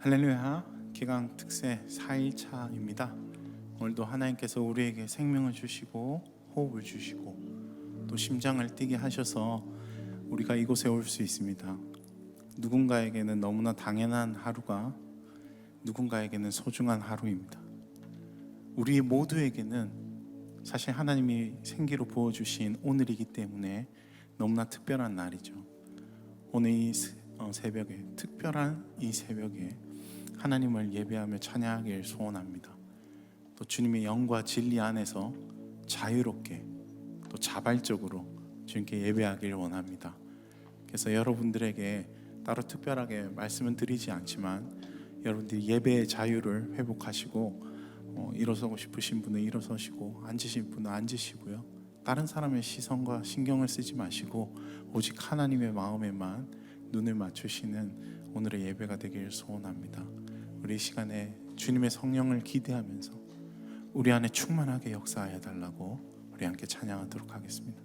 할렐루야. 기강 특세 4일차입니다. 오늘도 하나님께서 우리에게 생명을 주시고 호흡을 주시고 또 심장을 뛰게 하셔서 우리가 이곳에 올 수 있습니다. 누군가에게는 너무나 당연한 하루가 누군가에게는 소중한 하루입니다. 우리 모두에게는 사실 하나님이 생기로 부어주신 오늘이기 때문에 너무나 특별한 날이죠. 오늘 이 새벽에, 특별한 이 새벽에 하나님을 예배하며 찬양하길 소원합니다. 또 주님의 영과 진리 안에서 자유롭게 또 자발적으로 주님께 예배하길 원합니다. 그래서 여러분들에게 따로 특별하게 말씀은 드리지 않지만 여러분들이 예배의 자유를 회복하시고 일어서고 싶으신 분은 일어서시고 앉으신 분은 앉으시고요. 다른 사람의 시선과 신경을 쓰지 마시고 오직 하나님의 마음에만 눈을 맞추시는 오늘의 예배가 되길 소원합니다. 우리 이 시간에 주님의 성령을 기대하면서 우리 안에 충만하게 역사하여 달라고 우리 함께 찬양하도록 하겠습니다.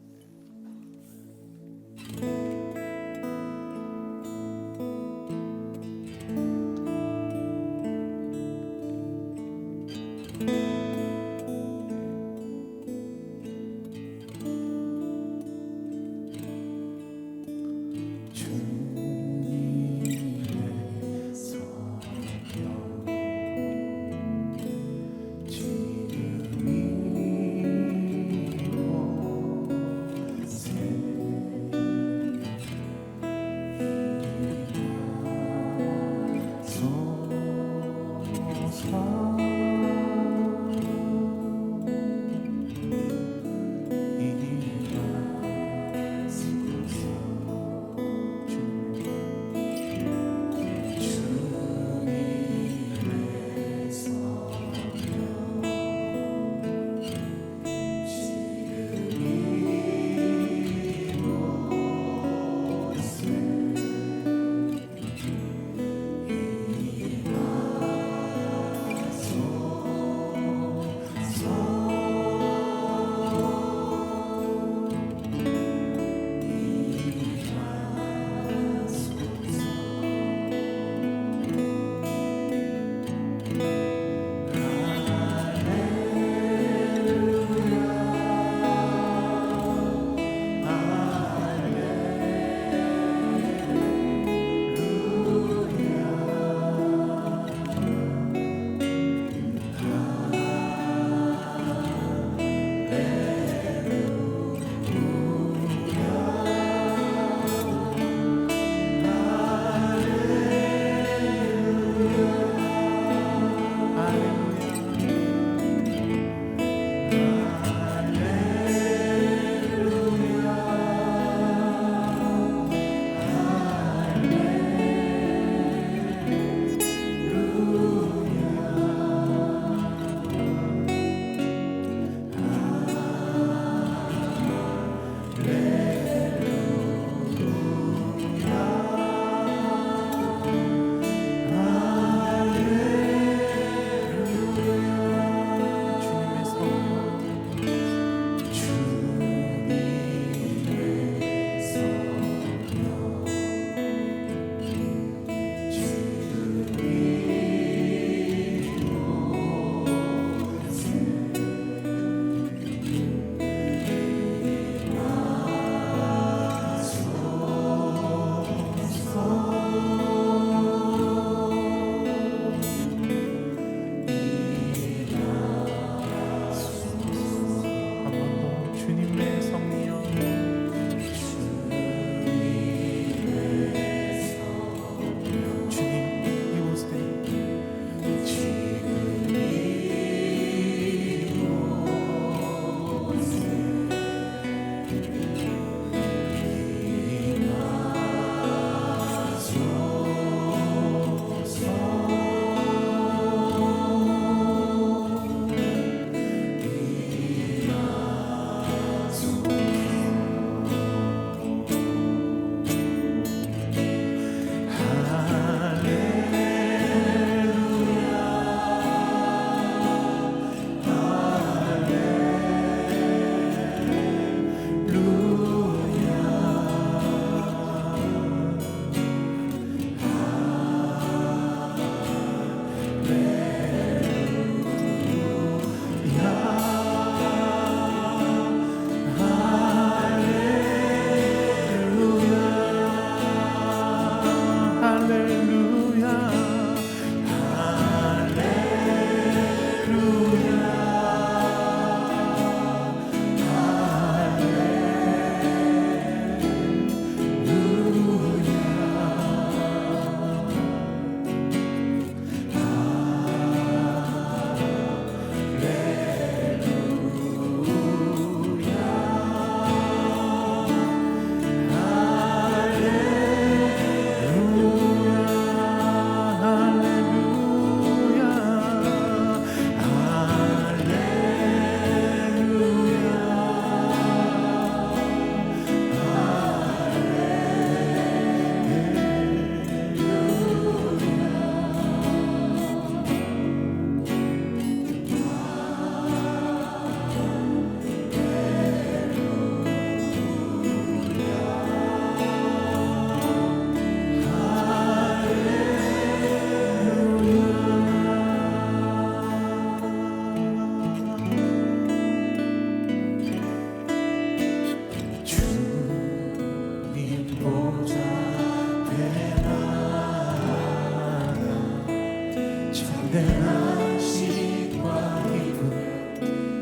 참된 안식과 기쁨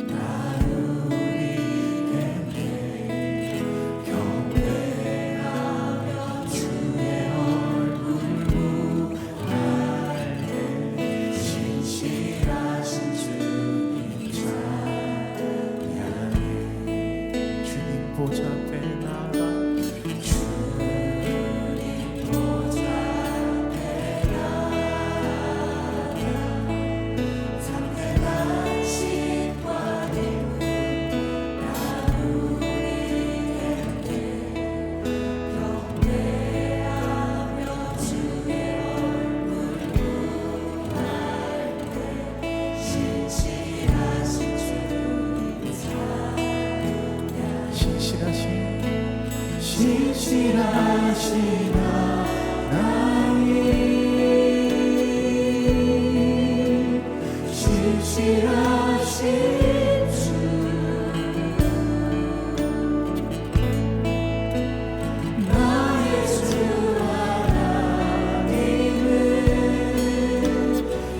나누리겠네. 경배하며 주의 얼굴 구할 때 신실하신 주님 찬양해. 주님 보좌 앞에 나가 신실하신 하나님, 신실하신 주, 나의 주 하나님은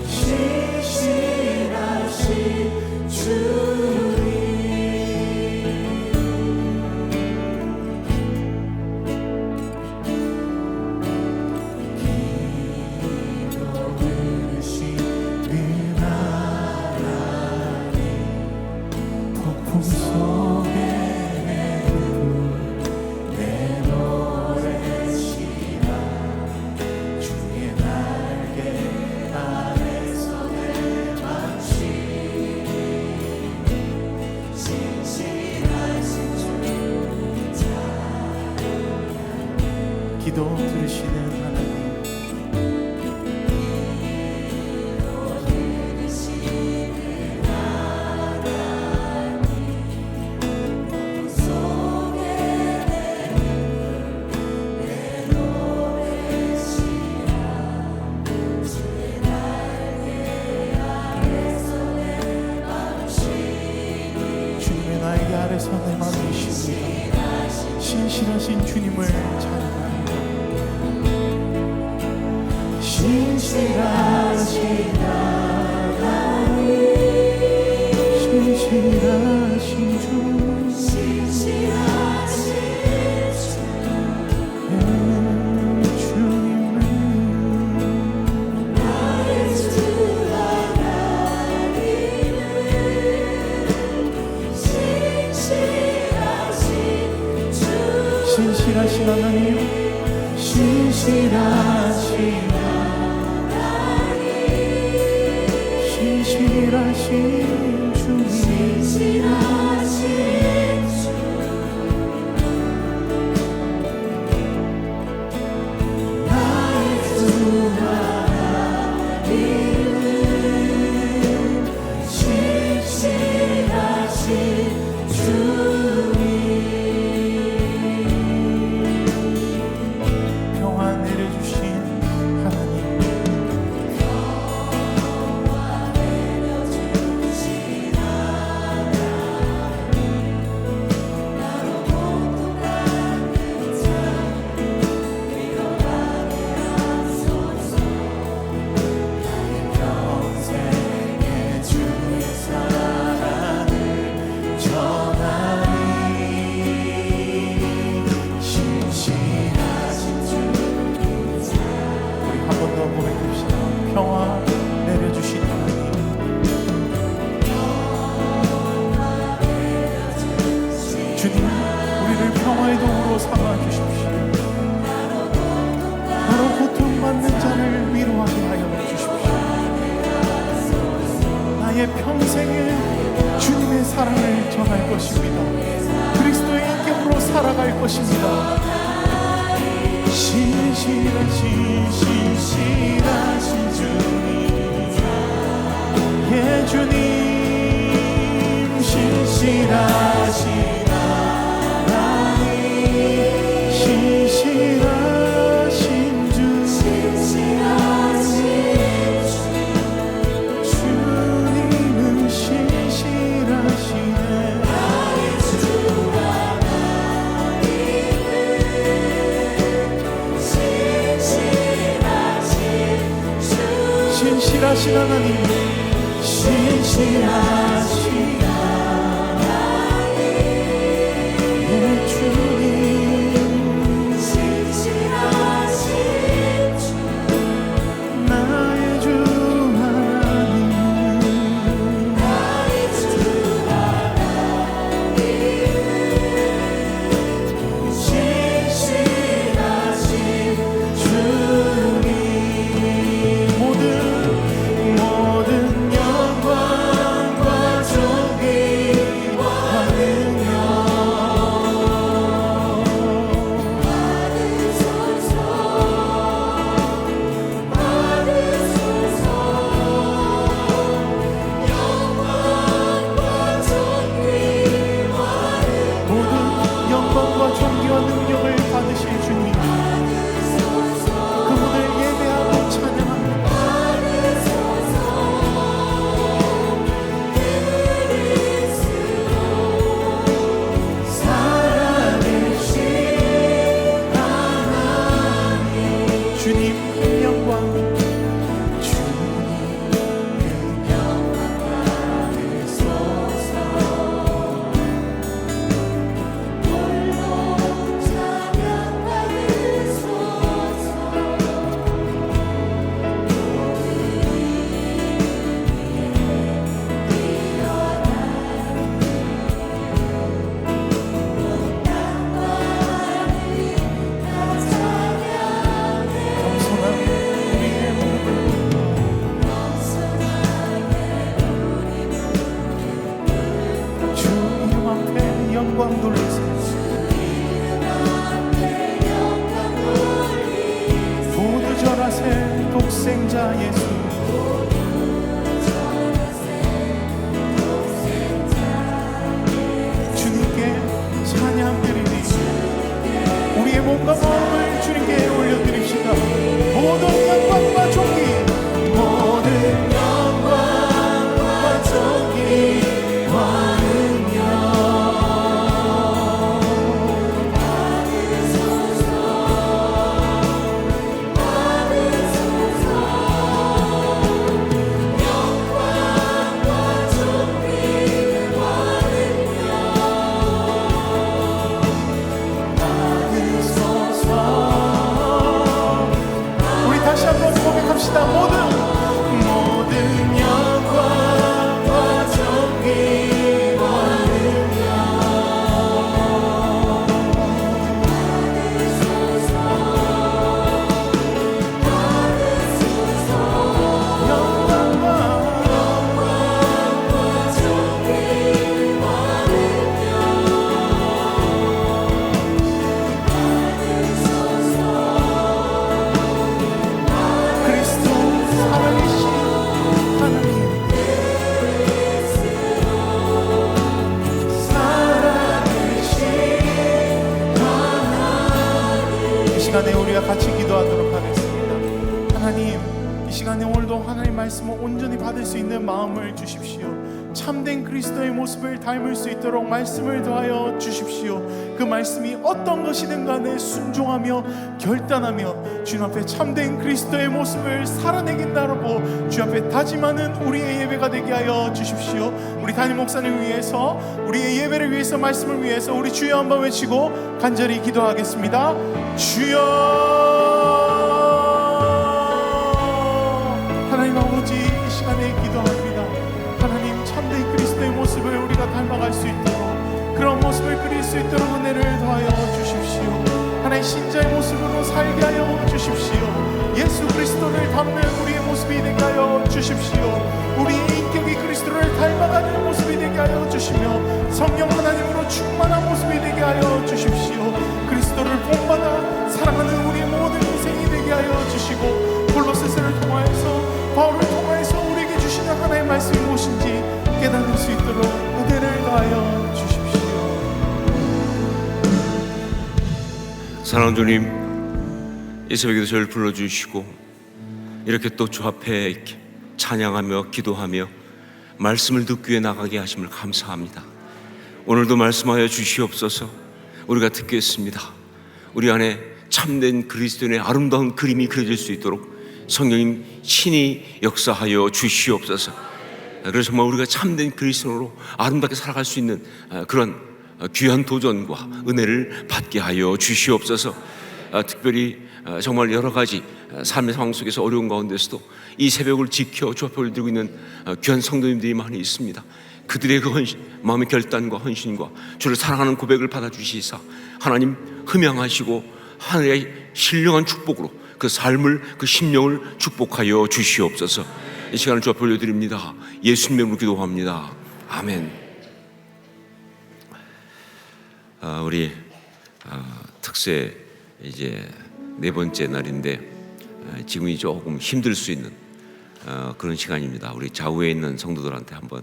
신실하신 주님. 기도 들으시는 하나님, 주님의 날개 아래서 내 마음이 쉽니다. 신실하신 주님을 찬양합니다. 신실하신 하나님, 신실하신 주, 신실하신 주님은 나의 주 하나님은 신실하신 주, 신실하신 하나님, 신실하신 신실하신 주님, 신실하신 주, 나의 주 하나님은 신실하신 주님. 평화 내려주신 하나님, 평화 내려주신 하나님, 주님 우리를 평화의 도구로 삼아 주십시오. 나로 고통받는 자를 위로하게 하여 주십시오. 나의 평생에 주님의 사랑을 전할 것입니다. 그리스도의 인격으로 살아갈 것입니다. 신실하신 주님, 예 주님, 신실하신 하나님, 신실하신 주, 주님은 신실하시네. 신실하신 하나님, 신실하신 하나님, 내 주님, 신실하신 주, 나의 주 하나님, 나의 주 하나님, 신실하신 주님, 모든 영광과 존귀와 능력 받으소서, 받으소서. 영광과 존귀와 모든 영광과 존귀와 능력을 받으실 주님, 그분을 예배하고 찬양합니다. 주님 영광, 주님 영광 받으소서. 홀로 찬양 받으소서. 겸손한 우리의 몸을 주 이름 앞에 영광 돌리세요. 모두 절하세 독생자 예수. 주님께 찬양 드리니 우리의 몸과 마음을 주님께 올려드립시다. 모든 영광과 존귀, 모든 영광과 존귀와 능력 받으소서, 받으소서. 영광과 존귀와 능력 우리 다시 한번 고백합시다. 모든 영광과 존귀와 능력 받으소서, 받으소서. 영광과 존귀와 능력 그리스도 살아계신 하나님, 살아계신 하나님. 이 시간에 우리가 같이 기도하도록 하겠습니다. 하나님, 이 시간에 오늘도 하나님의 말씀을 온전히 받을 수 있는 마음을 주십시오. 참된 그리스도의 모습을 닮을 수 있도록 말씀을 더하여 주십시오. 그 말씀이 어떤 것이든 간에 순종하며 결단하며 주님 앞에 참된 그리스도의 모습을 살아내긴다라고 주 앞에 다짐하는 우리의 예배가 되게 하여 주십시오. 우리 담임 목사님을 위해서, 우리의 예배를 위해서, 말씀을 위해서 우리 주여 한번 외치고 간절히 기도하겠습니다. 주여. 하나님 아버지, 이 시간에 기도합니다. 하나님, 참된 그리스도의 모습을 우리가 닮아갈 수 있도록, 그런 모습을 그릴 수 있도록 은혜를 더하여 주십시오. 하나님, 신자의 모습으로 살게 하여 주십시오. 예수 그리스도를 닮는 우리의 모습이 되게 하여 주십시오. 우리의 인격이 그리스도를 닮아가는 모습이 되게 하여 주시며 성령 하나님으로 충만한 모습이 되게 하여 주십시오. 그리스도를 본받아 사랑하는 우리의 모든 인생이 되게 하여 주시고, 골로새서를 통하여서, 바울을 통하여서 우리에게 주시는 하나님의 말씀이 무엇인지 깨달을 수 있도록 은혜를 더하여 주십시오. 사랑하는 주님, 이 새벽에도 저를 불러주시고 이렇게 또 주 앞에 찬양하며 기도하며 말씀을 듣기 위해 나가게 하심을 감사합니다. 오늘도 말씀하여 주시옵소서. 우리가 듣겠습니다. 우리 안에 참된 그리스도인의 아름다운 그림이 그려질 수 있도록 성령님 친히 역사하여 주시옵소서. 그래서 정말 우리가 참된 그리스도로 아름답게 살아갈 수 있는 그런 귀한 도전과 은혜를 받게 하여 주시옵소서. 특별히 정말 여러 가지 삶의 상황 속에서 어려운 가운데서도 이 새벽을 지켜 주 앞에 올리고 있는 귀한 성도님들이 많이 있습니다. 그들의 그 마음의 결단과 헌신과 주를 사랑하는 고백을 받아주시사 하나님 흠양하시고 하늘의 신령한 축복으로 그 삶을, 그 심령을 축복하여 주시옵소서. 이 시간을 주 앞에 올려드립니다. 예수님 이름으로 기도합니다. 아멘. 우리 특세 이제 4번째 날인데 지금이 조금 힘들 수 있는 그런 시간입니다. 우리 좌우에 있는 성도들한테 한번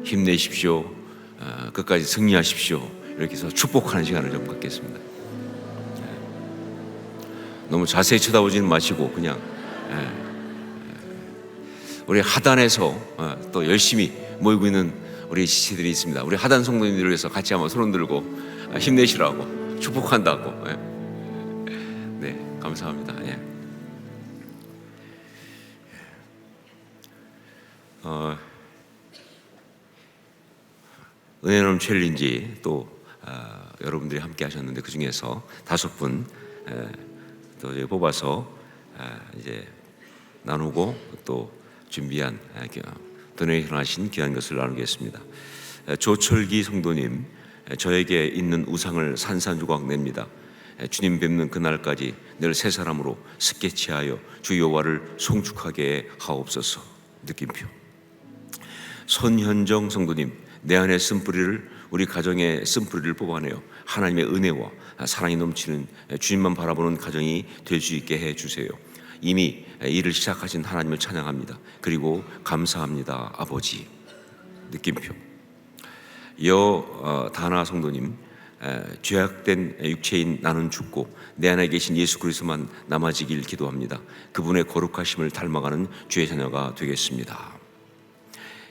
힘내십시오, 끝까지 승리하십시오, 이렇게 해서 축복하는 시간을 좀 갖겠습니다. 너무 자세히 쳐다보지는 마시고 그냥 우리 하단에서 또 열심히 모이고 있는 우리 지체들이 있습니다. 우리 하단 성도님들을 위해서 같이 한번 손 들고 힘내시라고 축복한다고. 네, 감사합니다. 은혜는 챌린지 또 여러분들이 함께 하셨는데 그 중에서 5분 또 뽑아서 이제 나누고 또 준비한 도네이션 하신 귀한 것을 나누겠습니다. 조철기 성도님, 저에게 있는 우상을 산산조각 냅니다. 주님 뵙는 그날까지 늘 새 사람으로 스케치하여 주 여호와를 송축하게 하옵소서. 느낌표. 손현정 성도님, 내 안의 쓴뿌리를, 우리 가정의 쓴뿌리를 뽑아내어 하나님의 은혜와 사랑이 넘치는 주님만 바라보는 가정이 될 수 있게 해주세요. 이미 일을 시작하신 하나님을 찬양합니다. 그리고 감사합니다, 아버지. 느낌표. 다나 성도님, 죄악된 육체인 나는 죽고 내 안에 계신 예수 그리스도만 남아지길 기도합니다. 그분의 거룩하심을 닮아가는 주의 자녀가 되겠습니다.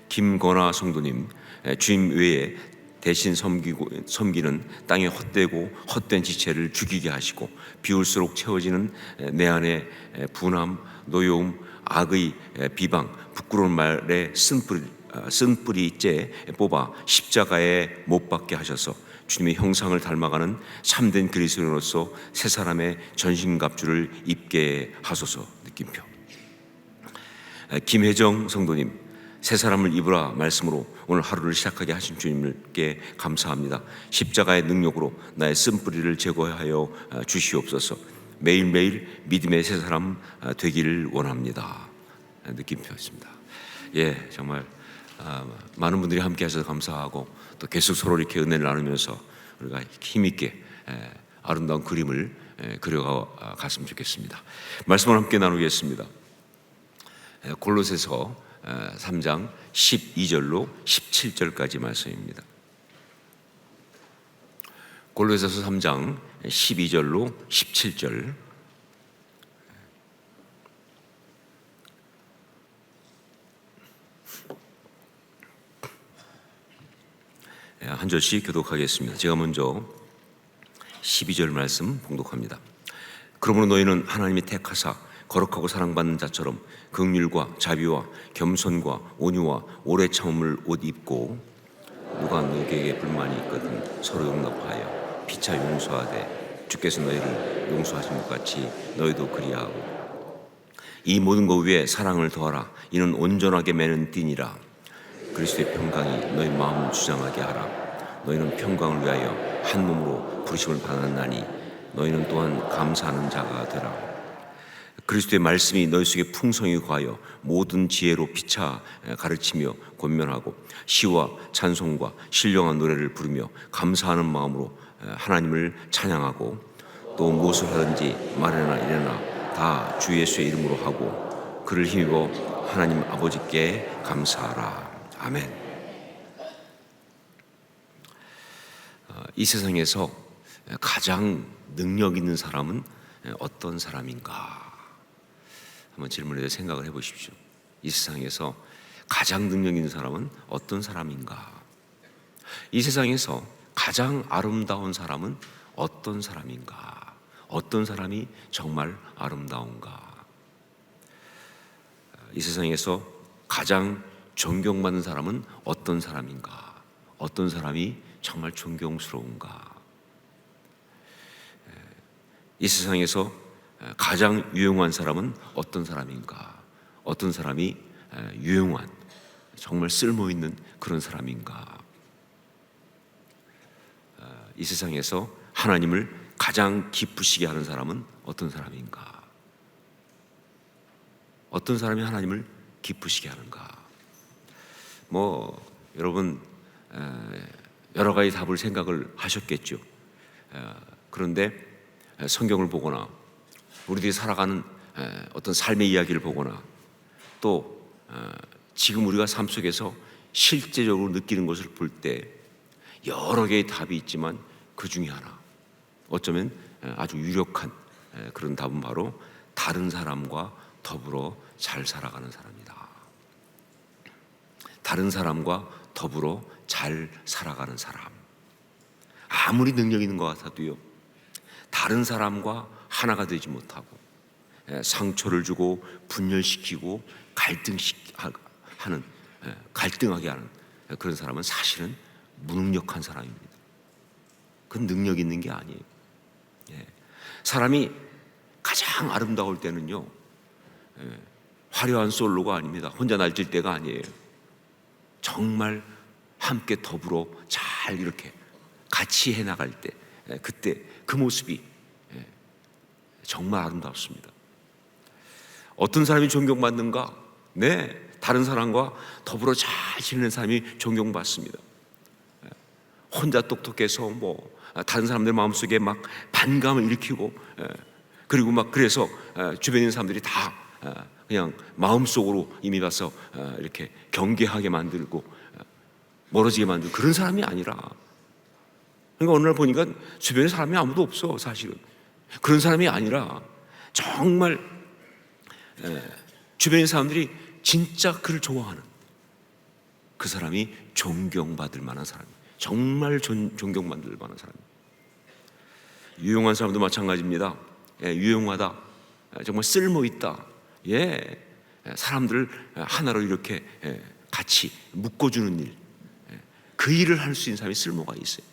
김건아 성도님, 주님 외에 대신 섬기는 땅의 헛되고 헛된 지체를 죽이게 하시고 비울수록 채워지는 내 안의 분함, 노여움, 악의 비방, 부끄러운 말에 쓴뿌리째 뽑아 십자가에 못 박게 하셔서 주님의 형상을 닮아가는 참된 그리스도인으로서 새 사람의 전신갑주를 입게 하소서. 느낌표. 김혜정 성도님, 새 사람을 입으라 말씀으로 오늘 하루를 시작하게 하신 주님께 감사합니다. 십자가의 능력으로 나의 쓴뿌리를 제거하여 주시옵소서. 매일매일 믿음의 새 사람 되기를 원합니다. 느낌표였습니다. 정말 많은 분들이 함께 하셔서 감사하고 또 계속 서로 이렇게 은혜를 나누면서 우리가 힘있게 아름다운 그림을 그려갔으면 좋겠습니다. 말씀을 함께 나누겠습니다. 골로새서 3장 12절로 17절까지 말씀입니다. 골로새서 3장 12절로 17절. 한 절씩 교독하겠습니다. 제가 먼저 12절 말씀 봉독합니다. 그러므로 너희는 하나님이 택하사 거룩하고 사랑받는 자처럼 긍휼과 자비와 겸손과 온유와 오래 참음을 옷 입고, 누가 너에게 불만이 있거든 서로 용납하여 피차 용서하되 주께서 너희를 용서하신 것 같이 너희도 그리하고, 이 모든 것 위에 사랑을 더하라. 이는 온전하게 매는 띠니라. 그리스도의 평강이 너희 마음을 주장하게 하라. 너희는 평강을 위하여 한 몸으로 부르심을 받았나니 너희는 또한 감사하는 자가 되라. 그리스도의 말씀이 너희 속에 풍성히 거하여 모든 지혜로 피차 가르치며 권면하고 시와 찬송과 신령한 노래를 부르며 감사하는 마음으로 하나님을 찬양하고, 또 무엇을 하든지 말이나 이래나 다 주 예수의 이름으로 하고 그를 힘입어 하나님 아버지께 감사하라. 아멘. 이 세상에서 가장 능력 있는 사람은 어떤 사람인가? 한번 질문에 대해 생각을 해보십시오. 이 세상에서 가장 능력 있는 사람은 어떤 사람인가? 이 세상에서 가장 아름다운 사람은 어떤 사람인가? 어떤 사람이 정말 아름다운가? 이 세상에서 가장 존경받는 사람은 어떤 사람인가? 어떤 사람이 정말 존경스러운가? 이 세상에서 가장 유용한 사람은 어떤 사람인가? 어떤 사람이 유용한, 정말 쓸모있는 그런 사람인가? 이 세상에서 하나님을 가장 기쁘시게 하는 사람은 어떤 사람인가? 어떤 사람이 하나님을 기쁘시게 하는가? 여러분 여러 가지 답을 생각을 하셨겠죠. 그런데 성경을 보거나 우리들이 살아가는 어떤 삶의 이야기를 보거나 또 지금 우리가 삶 속에서 실제적으로 느끼는 것을 볼 때 여러 개의 답이 있지만 그 중에 하나, 어쩌면 아주 유력한 그런 답은 바로 다른 사람과 더불어 잘 살아가는 사람이다. 다른 사람과 더불어 잘 살아가는 사람. 아무리 능력 있는 것 같아도요, 다른 사람과 하나가 되지 못하고 상처를 주고 분열시키고 갈등하게 하는 그런 사람은 사실은 무능력한 사람입니다. 그건 능력 있는 게 아니에요. 사람이 가장 아름다울 때는요, 화려한 솔로가 아닙니다. 혼자 날뛸 때가 아니에요. 정말 함께 더불어 잘 이렇게 같이 해나갈 때, 그때 그 모습이 정말 아름답습니다. 어떤 사람이 존경받는가? 네, 다른 사람과 더불어 잘 지내는 사람이 존경받습니다. 혼자 똑똑해서 다른 사람들 마음속에 막 반감을 일으키고, 그리고 막 그래서 주변에 있는 사람들이 다 그냥 마음속으로 이미 가서 이렇게 경계하게 만들고 멀어지게 만들고 그런 사람이 아니라, 그러니까 어느 날 보니까 주변에 사람이 아무도 없어. 사실은 그런 사람이 아니라 정말 주변의 사람들이 진짜 그를 좋아하는 그 사람이 존경받을 만한 사람이에요. 정말 존경받을 만한 사람이에요. 유용한 사람도 마찬가지입니다. 유용하다, 정말 쓸모있다, 사람들을 하나로 이렇게 같이 묶어주는 일, 그 일을 할 수 있는 사람이 쓸모가 있어요.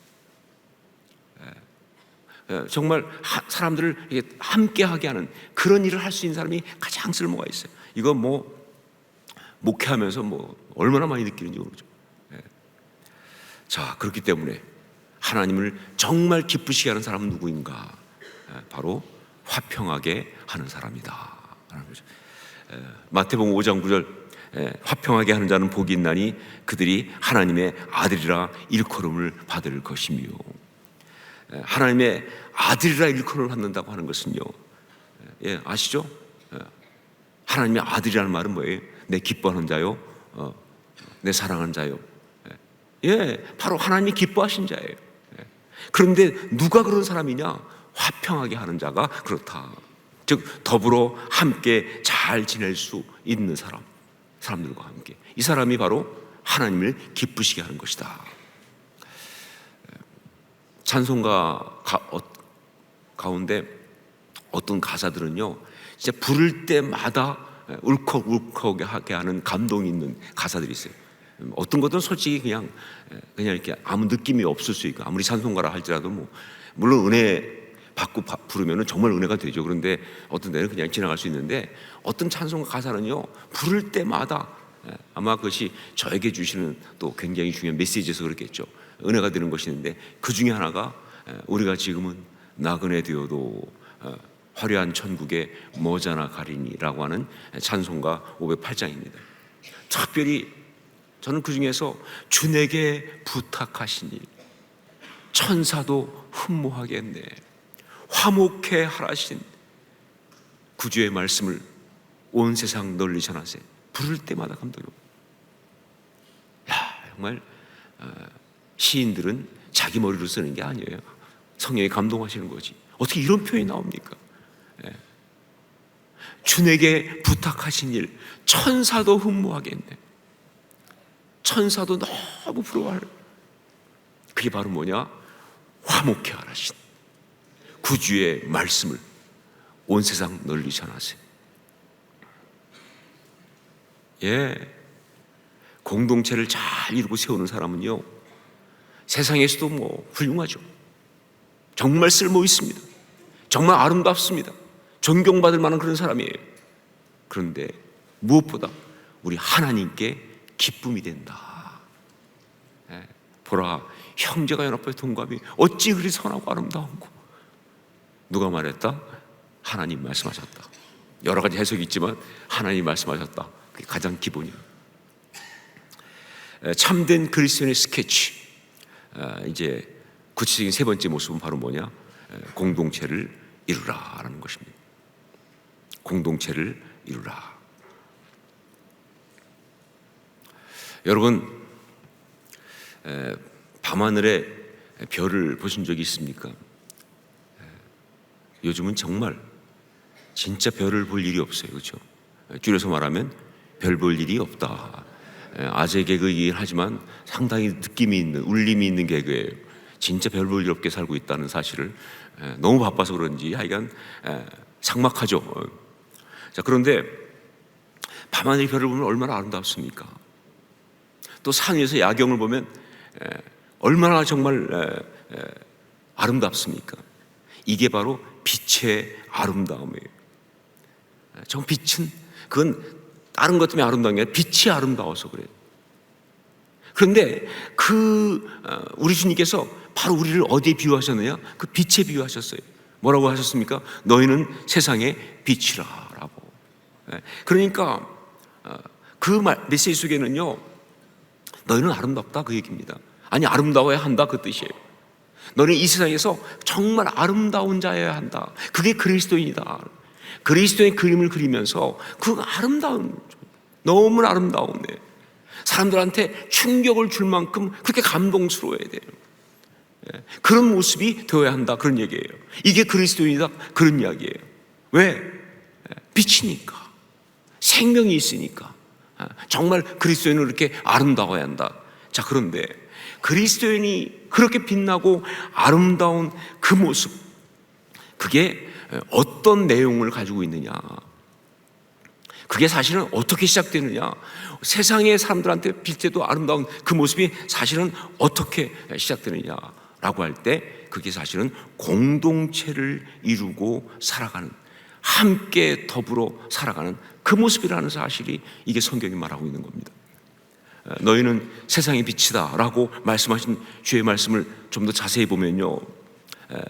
정말 사람들을 함께하게 하는 그런 일을 할 수 있는 사람이 가장 쓸모가 있어요. 이거 목회하면서 얼마나 많이 느끼는지 모르죠. 자, 그렇기 때문에 하나님을 정말 기쁘시게 하는 사람은 누구인가? 바로 화평하게 하는 사람이다 라는 거죠. 마태복음 5장 9절, 화평하게 하는 자는 복이 있나니 그들이 하나님의 아들이라 일컬음을 받을 것이며. 하나님의 아들이라 일컬음을 받는다고 하는 것은요, 아시죠? 하나님의 아들이라는 말은 뭐예요? 내 기뻐하는 자요, 내 사랑하는 자요. 바로 하나님이 기뻐하신 자예요. 그런데 누가 그런 사람이냐? 화평하게 하는 자가 그렇다. 즉 더불어 함께 잘 지낼 수 있는 사람들과 함께, 이 사람이 바로 하나님을 기쁘시게 하는 것이다. 찬송가 가운데 어떤 가사들은요, 진짜 부를 때마다 울컥울컥하게 하는 감동이 있는 가사들이 있어요. 어떤 것들은 솔직히 그냥 이렇게 아무 느낌이 없을 수 있고, 아무리 찬송가라 할지라도 물론 은혜 받고 부르면 정말 은혜가 되죠. 그런데 어떤 데는 그냥 지나갈 수 있는데, 어떤 찬송가 가사는요, 부를 때마다 아마 그것이 저에게 주시는 또 굉장히 중요한 메시지에서 그렇겠죠. 은혜가 되는 것이 있는데, 그 중에 하나가 우리가 지금은 나그네 되어도 화려한 천국에 머자나 가리니라고 하는 찬송가 508장입니다. 특별히 저는 그 중에서 주 내게 부탁하신 일, 천사도 흠모하겠네, 화목해 하라신 구주의 말씀을 온 세상 널리 전하세. 부를 때마다 감동이. 정말 시인들은 자기 머리로 쓰는 게 아니에요. 성령이 감동하시는 거지. 어떻게 이런 표현이 나옵니까? 주 내게 부탁하신 일, 천사도 흠모하겠네. 천사도 너무 부러워할. 그게 바로 뭐냐? 화목해 하라신 구주의 말씀을 온 세상 널리 전하세요. 공동체를 잘 이루고 세우는 사람은요, 세상에서도 뭐 훌륭하죠. 정말 쓸모 있습니다. 정말 아름답습니다. 존경받을 만한 그런 사람이에요. 그런데 무엇보다 우리 하나님께 기쁨이 된다. 보라, 형제가 연합해 동감이 어찌 그리 선하고 아름다운고. 누가 말했다? 하나님 말씀하셨다. 여러 가지 해석이 있지만 하나님 말씀하셨다. 그게 가장 기본이에요. 참된 그리스도인의 스케치, 이제 구체적인 세 번째 모습은 바로 뭐냐? 공동체를 이루라라는 것입니다. 공동체를 이루라. 여러분, 밤하늘에 별을 보신 적이 있습니까? 요즘은 정말 진짜 별을 볼 일이 없어요. 그렇죠? 줄여서 말하면 별 볼 일이 없다. 아재 개그이긴 하지만 상당히 느낌이 있는, 울림이 있는 개그예요. 진짜 별 볼 일 없게 살고 있다는 사실을 너무 바빠서 그런지 하여간 삭막하죠. 자, 그런데 밤하늘 별을 보면 얼마나 아름답습니까? 또 산 위에서 야경을 보면 얼마나 정말 아름답습니까? 이게 바로 빛의 아름다움이에요. 정 빛은 그건 다른 것 때문에 아름다운 게 아니라 빛이 아름다워서 그래요. 그런데 우리 주님께서 바로 우리를 어디에 비유하셨느냐? 그 빛에 비유하셨어요. 뭐라고 하셨습니까? 너희는 세상의 빛이라라고. 그러니까 그 메시지 속에는요, 너희는 아름답다 그 얘기입니다. 아니, 아름다워야 한다 그 뜻이에요. 너는 이 세상에서 정말 아름다운 자여야 한다. 그게 그리스도인이다. 그리스도의 그림을 그리면서 그 아름다운, 너무 아름다운, 사람들한테 충격을 줄 만큼 그렇게 감동스러워야 돼요. 그런 모습이 되어야 한다 그런 얘기예요. 이게 그리스도인이다 그런 이야기예요. 왜? 빛이니까, 생명이 있으니까. 정말 그리스도인은 그렇게 아름다워야 한다. 자, 그런데 그리스도인이 그렇게 빛나고 아름다운 그 모습, 그게 어떤 내용을 가지고 있느냐, 그게 사실은 어떻게 시작되느냐, 세상의 사람들한테 빛에도 아름다운 그 모습이 사실은 어떻게 시작되느냐라고 할 때, 그게 사실은 공동체를 이루고 살아가는, 함께 더불어 살아가는 그 모습이라는 사실이, 이게 성경이 말하고 있는 겁니다. 너희는 세상의 빛이다 라고 말씀하신 주의 말씀을 좀 더 자세히 보면요,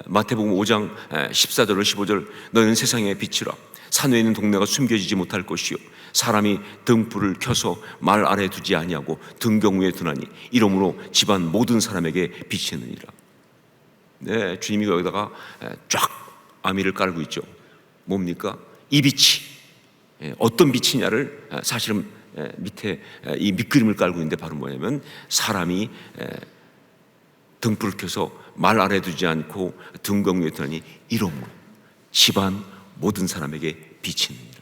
마태복음 5장 14절로 15절, 너희는 세상의 빛이라. 산에 있는 동네가 숨겨지지 못할 것이요, 사람이 등불을 켜서 말 아래 두지 아니하고 등경 위에 두나니 이러므로 집안 모든 사람에게 비치느니라. 네, 주님이 여기다가 쫙 아미를 깔고 있죠. 뭡니까? 이 빛이 어떤 빛이냐를 사실은 밑에 이 밑그림을 깔고 있는데, 바로 뭐냐면 사람이 등불을 켜서 말 아래 두지 않고 등경 위에 두나니 이러므로 집안 모든 사람에게 비치느니라.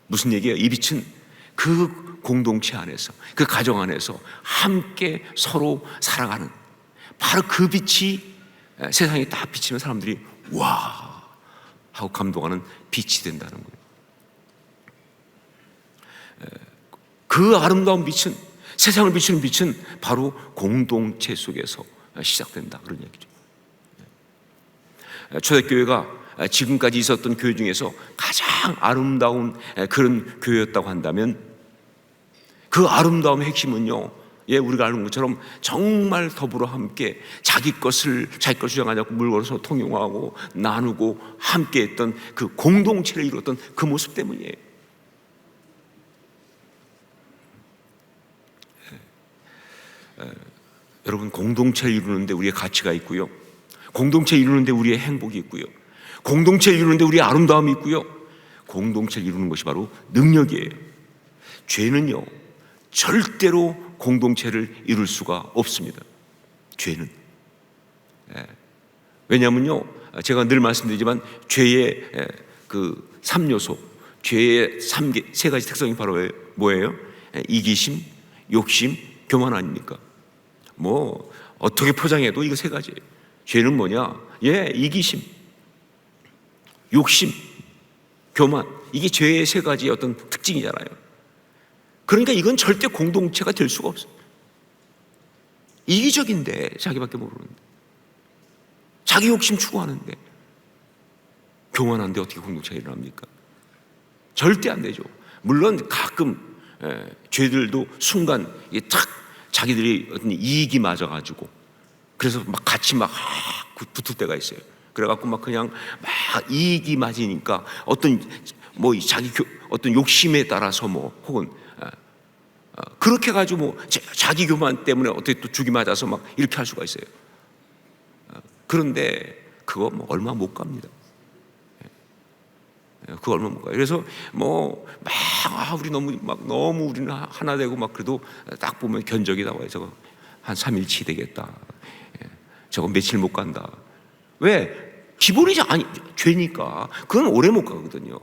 무슨 얘기예요? 이 빛은 그 공동체 안에서, 그 가정 안에서 함께 서로 살아가는, 바로 그 빛이 세상에 딱 비치면 사람들이 와 하고 감동하는 빛이 된다는 거예요. 그 아름다운 빛은, 세상을 비추는 빛은 바로 공동체 속에서 시작된다 그런 얘기죠. 초대교회가 지금까지 있었던 교회 중에서 가장 아름다운 그런 교회였다고 한다면, 그 아름다움의 핵심은요, 우리가 아는 것처럼 정말 더불어 함께 자기 것을 주장하지 않고 물 걸어서 통용하고 나누고 함께 했던 그 공동체를 이루었던 그 모습 때문이에요. 여러분, 공동체를 이루는데 우리의 가치가 있고요, 공동체를 이루는데 우리의 행복이 있고요, 공동체를 이루는데 우리의 아름다움이 있고요, 공동체를 이루는 것이 바로 능력이에요. 죄는요, 절대로 공동체를 이룰 수가 없습니다. 죄는. 왜냐하면요, 제가 늘 말씀드리지만 죄의 그 3요소, 죄의 세 가지 특성이 바로 뭐예요? 이기심, 욕심, 교만 아닙니까? 뭐 어떻게 포장해도 이거 세 가지예요. 죄는 뭐냐? 이기심, 욕심, 교만. 이게 죄의 세 가지의 어떤 특징이잖아요. 그러니까 이건 절대 공동체가 될 수가 없어요. 이기적인데, 자기밖에 모르는데, 자기 욕심 추구하는데, 교만한데 어떻게 공동체가 일어납니까? 절대 안 되죠. 물론 가끔 죄들도 순간 이게 탁 자기들이 어떤 이익이 맞아가지고 그래서 막 같이 막 붙을 때가 있어요. 그래갖고 막 그냥 막 이익이 맞으니까 어떤 뭐 자기 어떤 욕심에 따라서 뭐 혹은 그렇게 가지고 뭐 자기 교만 때문에 어떻게 또 죽이 맞아서 막 이렇게 할 수가 있어요. 그런데 그거 뭐 얼마 못 갑니다. 그거 얼마 못 가요. 그래서 뭐 막 우리 너무 우리는 하나 되고 막 그래도 딱 보면 견적이 나와요. 저거 한 3일치 되겠다. 저거 며칠 못 간다. 왜? 기본이지 아니 죄니까. 그건 오래 못 가거든요.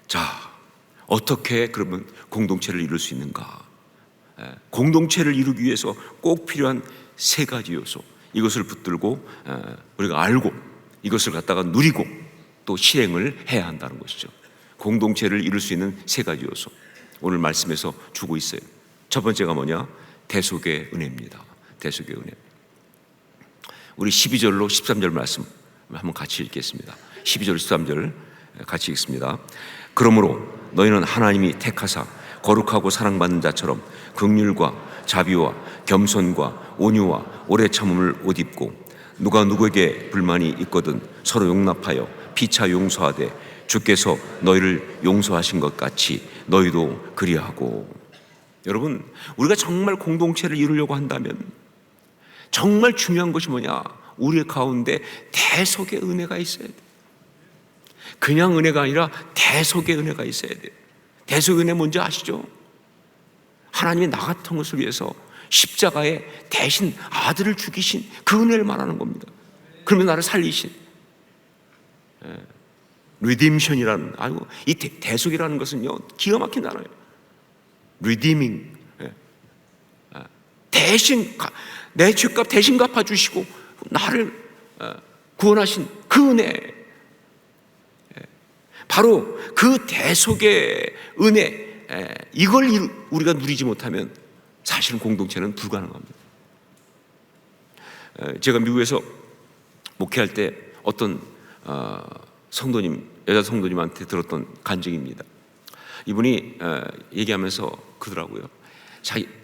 자, 어떻게 그러면 공동체를 이룰 수 있는가? 공동체를 이루기 위해서 꼭 필요한 세 가지 요소. 이것을 붙들고 우리가 알고 이것을 갖다가 누리고 또 실행을 해야 한다는 것이죠. 공동체를 이룰 수 있는 세 가지 요소. 오늘 말씀에서 주고 있어요. 첫 번째가 뭐냐? 대속의 은혜입니다. 대속의 은혜. 우리 12절로 13절 말씀 한번 같이 읽겠습니다. 12절 13절 같이 읽습니다. 그러므로 너희는 하나님이 택하사 거룩하고 사랑받는 자처럼 긍휼과 자비와 겸손과 온유와 오래 참음을 옷 입고 누가 누구에게 불만이 있거든 서로 용납하여 피차 용서하되 주께서 너희를 용서하신 것 같이 너희도 그리하고. 여러분, 우리가 정말 공동체를 이루려고 한다면 정말 중요한 것이 뭐냐? 우리 가운데 대속의 은혜가 있어야 돼. 그냥 은혜가 아니라 대속의 은혜가 있어야 돼. 대속의 은혜 뭔지 아시죠? 하나님이 나 같은 것을 위해서 십자가에 대신 아들을 죽이신 그 은혜를 말하는 겁니다. 그러면 나를 살리신 리딤션이라는, 아이고, 이 대속이라는 것은요 기가 막힌 단어예요. 리디밍, 대신 내 죄값 대신 갚아주시고 나를 구원하신 그 은혜, 바로 그 대속의 은혜, 이걸 우리가 누리지 못하면 사실은 공동체는 불가능합니다. 제가 미국에서 목회할 때 어떤 성도님, 여자 성도님한테 들었던 간증입니다. 이분이 얘기하면서 그러더라고요.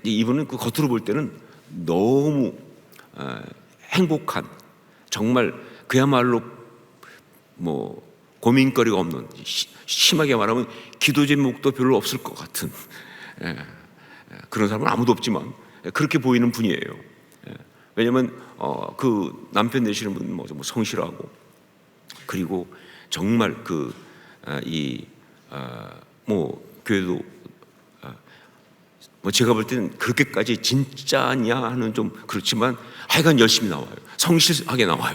이분은 그 겉으로 볼 때는 너무 행복한, 정말 그야말로 뭐 고민거리가 없는, 심하게 말하면 기도 제목도 별로 없을 것 같은 그런 사람은 아무도 없지만 그렇게 보이는 분이에요. 왜냐하면 그 남편 되시는 분은 뭐 성실하고, 그리고 정말 뭐 교회도 뭐 제가 볼 때는 그렇게까지 진짜냐 하는 좀 그렇지만 하여간 열심히 나와요. 성실하게 나와요.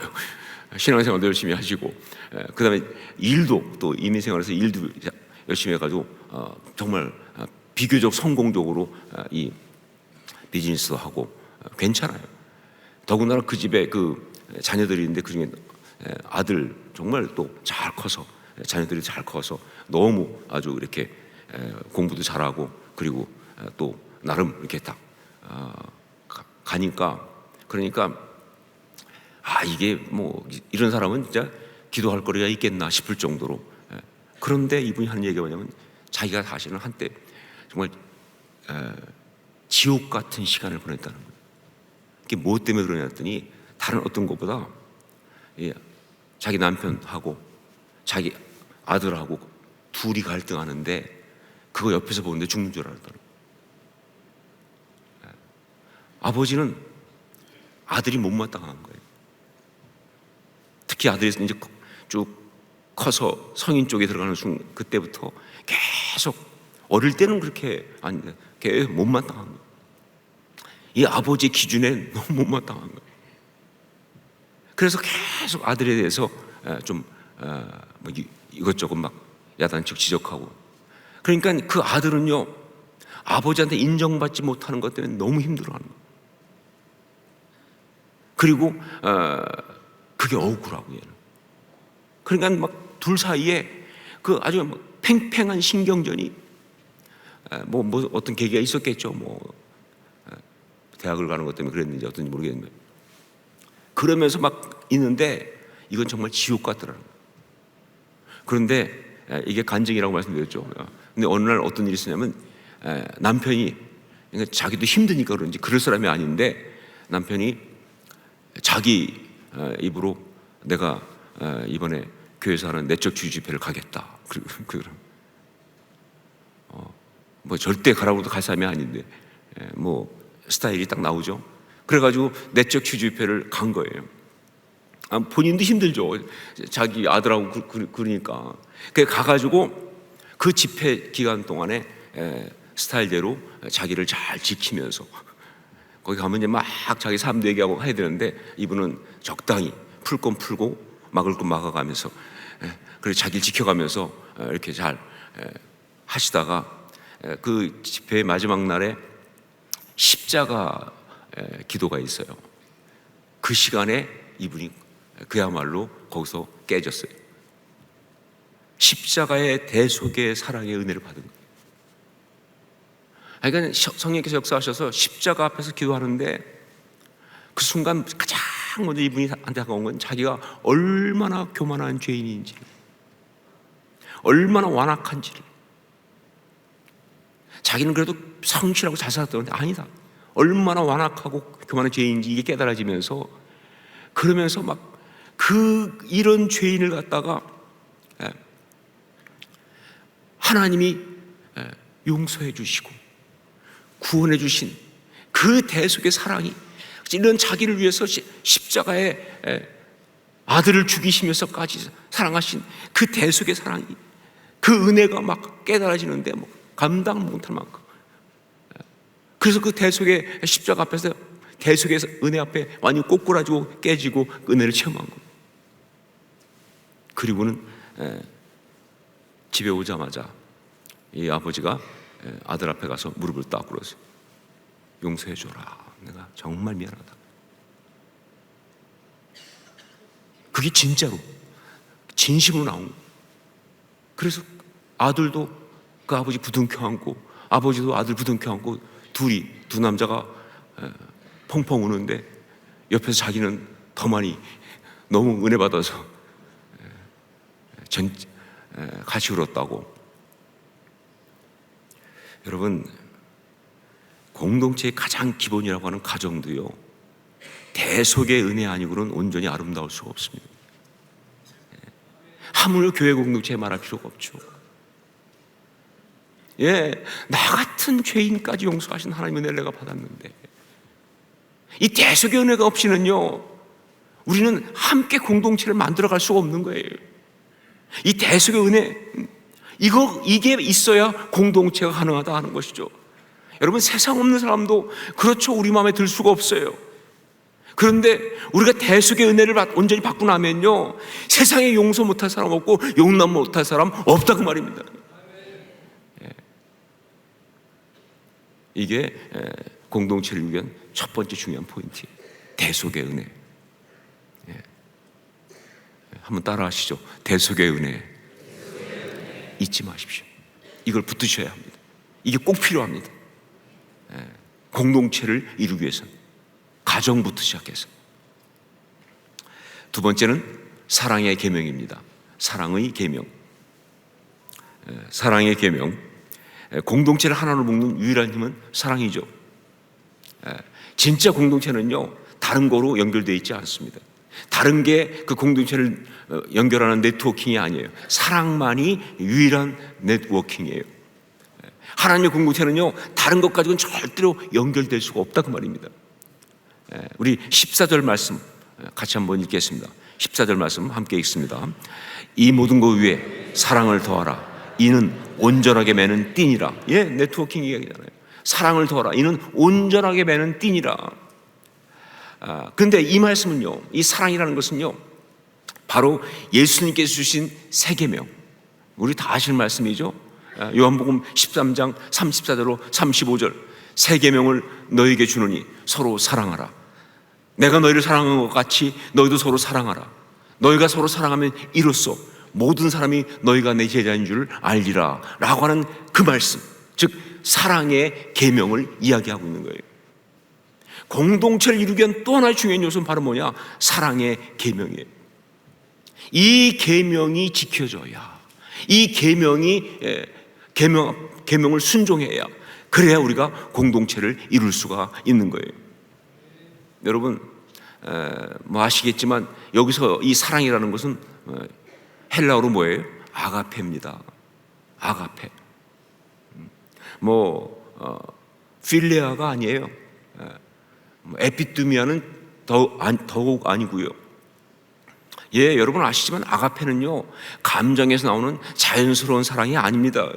신앙생활도 열심히 하시고, 그 다음에 일도 또 이민생활에서 일도 열심히 해가지고 정말 비교적 성공적으로 이 비즈니스도 하고 괜찮아요. 더군다나 그 집에 그 자녀들이 있는데 그 중에 아들 정말 또 잘 커서, 자녀들이 잘 커서 너무 아주 이렇게 공부도 잘하고, 그리고 또 나름 이렇게 딱 가니까, 그러니까 이게 뭐 이런 사람은 진짜 기도할 거리가 있겠나 싶을 정도로. 그런데 이분이 하는 얘기가 뭐냐면 자기가 사실은 한때 정말 지옥 같은 시간을 보냈다는 거예요. 이게 무엇 때문에 그러냐 했더니 다른 어떤 것보다 자기 남편하고 자기 아들하고 둘이 갈등하는데 그거 옆에서 보는데 죽는 줄 알았다는 거예요. 아버지는 아들이 못마땅한 거예요. 특히 아들이 이제 쭉 커서 성인 쪽에 들어가는 순간, 그때부터 계속, 어릴 때는 그렇게 아닌데 계속 못마땅한 거예요. 이 아버지 기준에 너무 못마땅한 거예요. 그래서 계속 아들에 대해서 좀 뭐 이것저것 막 야단치고 지적하고, 그러니까 그 아들은요 아버지한테 인정받지 못하는 것 때문에 너무 힘들어하는 거예요. 그리고 그게 억울하고 얘는. 그러니까 막 둘 사이에 그 아주 팽팽한 신경전이 뭐 어떤 계기가 있었겠죠. 대학을 가는 것 때문에 그랬는지 어떤지 모르겠는데, 그러면서 막 있는데 이건 정말 지옥 같더라고요. 그런데 이게 간증이라고 말씀드렸죠. 근데 어느 날 어떤 일이 있었냐면, 남편이, 그러니까 자기도 힘드니까 그런지 그럴 사람이 아닌데, 남편이 자기 입으로 내가 이번에 교회에서 하는 내적 주의 집회를 가겠다. 뭐 절대 가라고도 갈 사람이 아닌데 뭐 스타일이 딱 나오죠. 그래가지고 내적 주의 집회를 간 거예요. 본인도 힘들죠. 자기 아들하고 그러니까. 가가지고 그 집회 기간 동안에 스타일대로 자기를 잘 지키면서 거기 가면 이제 막 자기 삶도 얘기하고 해야 되는데, 이분은 적당히 풀 건 풀고 막을 건 막아가면서, 그리고 자기를 지켜가면서 이렇게 잘 하시다가 그 집회의 마지막 날에 십자가 기도가 있어요. 그 시간에 이분이 그야말로 거기서 깨졌어요. 십자가의 대속의 사랑의 은혜를 받은 거예요. 그러니까 성령께서 역사하셔서 십자가 앞에서 기도하는데, 그 순간 가장 먼저 이분이 한테 다가온 건 자기가 얼마나 교만한 죄인인지, 얼마나 완악한지를. 자기는 그래도 성실하고 잘 살았다는데 아니다, 얼마나 완악하고 교만한 죄인인지 이게 깨달아지면서, 그러면서 막 이런 죄인을 갖다가 하나님이 용서해 주시고 구원해 주신 그 대속의 사랑이, 이런 자기를 위해서 십자가에 아들을 죽이시면서까지 사랑하신 그 대속의 사랑이, 그 은혜가 막 깨달아지는데 감당 못할 만큼. 그래서 그 대속의 십자가 앞에서, 대속의 은혜 앞에 완전히 꼬꾸라지고 깨지고 그 은혜를 체험한 거예요. 그리고는 집에 오자마자 이 아버지가 아들 앞에 가서 무릎을 딱 꿇었어요. 용서해줘라, 내가 정말 미안하다. 그게 진짜로 진심으로 나온 거예요. 그래서 아들도 그 아버지 부둥켜 안고, 아버지도 아들 부둥켜 안고, 두 남자가 펑펑 우는데 옆에서 자기는 더 많이 너무 은혜 받아서 같이 울었다고. 여러분, 공동체의 가장 기본이라고 하는 가정도요, 대속의 은혜 아니고는 온전히 아름다울 수가 없습니다. 하물며 교회 공동체에 말할 필요가 없죠. 나 같은 죄인까지 용서하신 하나님의 은혜를 내가 받았는데, 이 대속의 은혜가 없이는요, 우리는 함께 공동체를 만들어갈 수가 없는 거예요. 이 대속의 은혜, 이게 있어야 공동체가 가능하다 하는 것이죠. 여러분, 세상 없는 사람도 그렇죠, 우리 마음에 들 수가 없어요. 그런데 우리가 대속의 은혜를 온전히 받고 나면요, 세상에 용서 못할 사람 없고 용납 못할 사람 없다, 그 말입니다. 이게 공동체를 위한 첫 번째 중요한 포인트예요. 대속의 은혜. 한번 따라 하시죠. 대속의 은혜. 잊지 마십시오. 이걸 붙드셔야 합니다. 이게 꼭 필요합니다. 공동체를 이루기 위해서는 가정부터 시작해서. 두 번째는 사랑의 계명입니다. 사랑의 계명. 사랑의 계명. 공동체를 하나로 묶는 유일한 힘은 사랑이죠. 진짜 공동체는요, 다른 거로 연결되어 있지 않습니다. 다른 게 그 공동체를 연결하는 네트워킹이 아니에요. 사랑만이 유일한 네트워킹이에요. 하나님의 공동체는요, 다른 것 가지고는 절대로 연결될 수가 없다, 그 말입니다. 우리 14절 말씀 같이 한번 읽겠습니다. 14절 말씀 함께 읽습니다. 이 모든 것 위에 사랑을 더하라. 이는 온전하게 매는 띠니라. 네트워킹 이야기잖아요. 사랑을 더하라. 이는 온전하게 매는 띠니라. 그런데 이 말씀은요, 이 사랑이라는 것은요, 바로 예수님께서 주신 새 계명, 우리 다 아시는 말씀이죠. 요한복음 13장 34절로 35절, 새 계명을 너에게 주노니 서로 사랑하라. 내가 너희를 사랑한 것 같이 너희도 서로 사랑하라. 너희가 서로 사랑하면 이로써 모든 사람이 너희가 내 제자인 줄 알리라 라고 하는 그 말씀, 즉 사랑의 계명을 이야기하고 있는 거예요. 공동체를 이루기 위한 또 하나의 중요한 요소는 바로 뭐냐? 사랑의 계명이에요. 이 계명이 지켜져야, 이 계명을 순종해야, 그래야 우리가 공동체를 이룰 수가 있는 거예요. 여러분 뭐 아시겠지만 여기서 이 사랑이라는 것은 헬라어로 뭐예요? 아가페입니다. 아가페. 필레아가 아니에요. 에피뚜미아는 더욱 아니고요. 예, 여러분 아시지만 아가페는요, 감정에서 나오는 자연스러운 사랑이 아닙니다.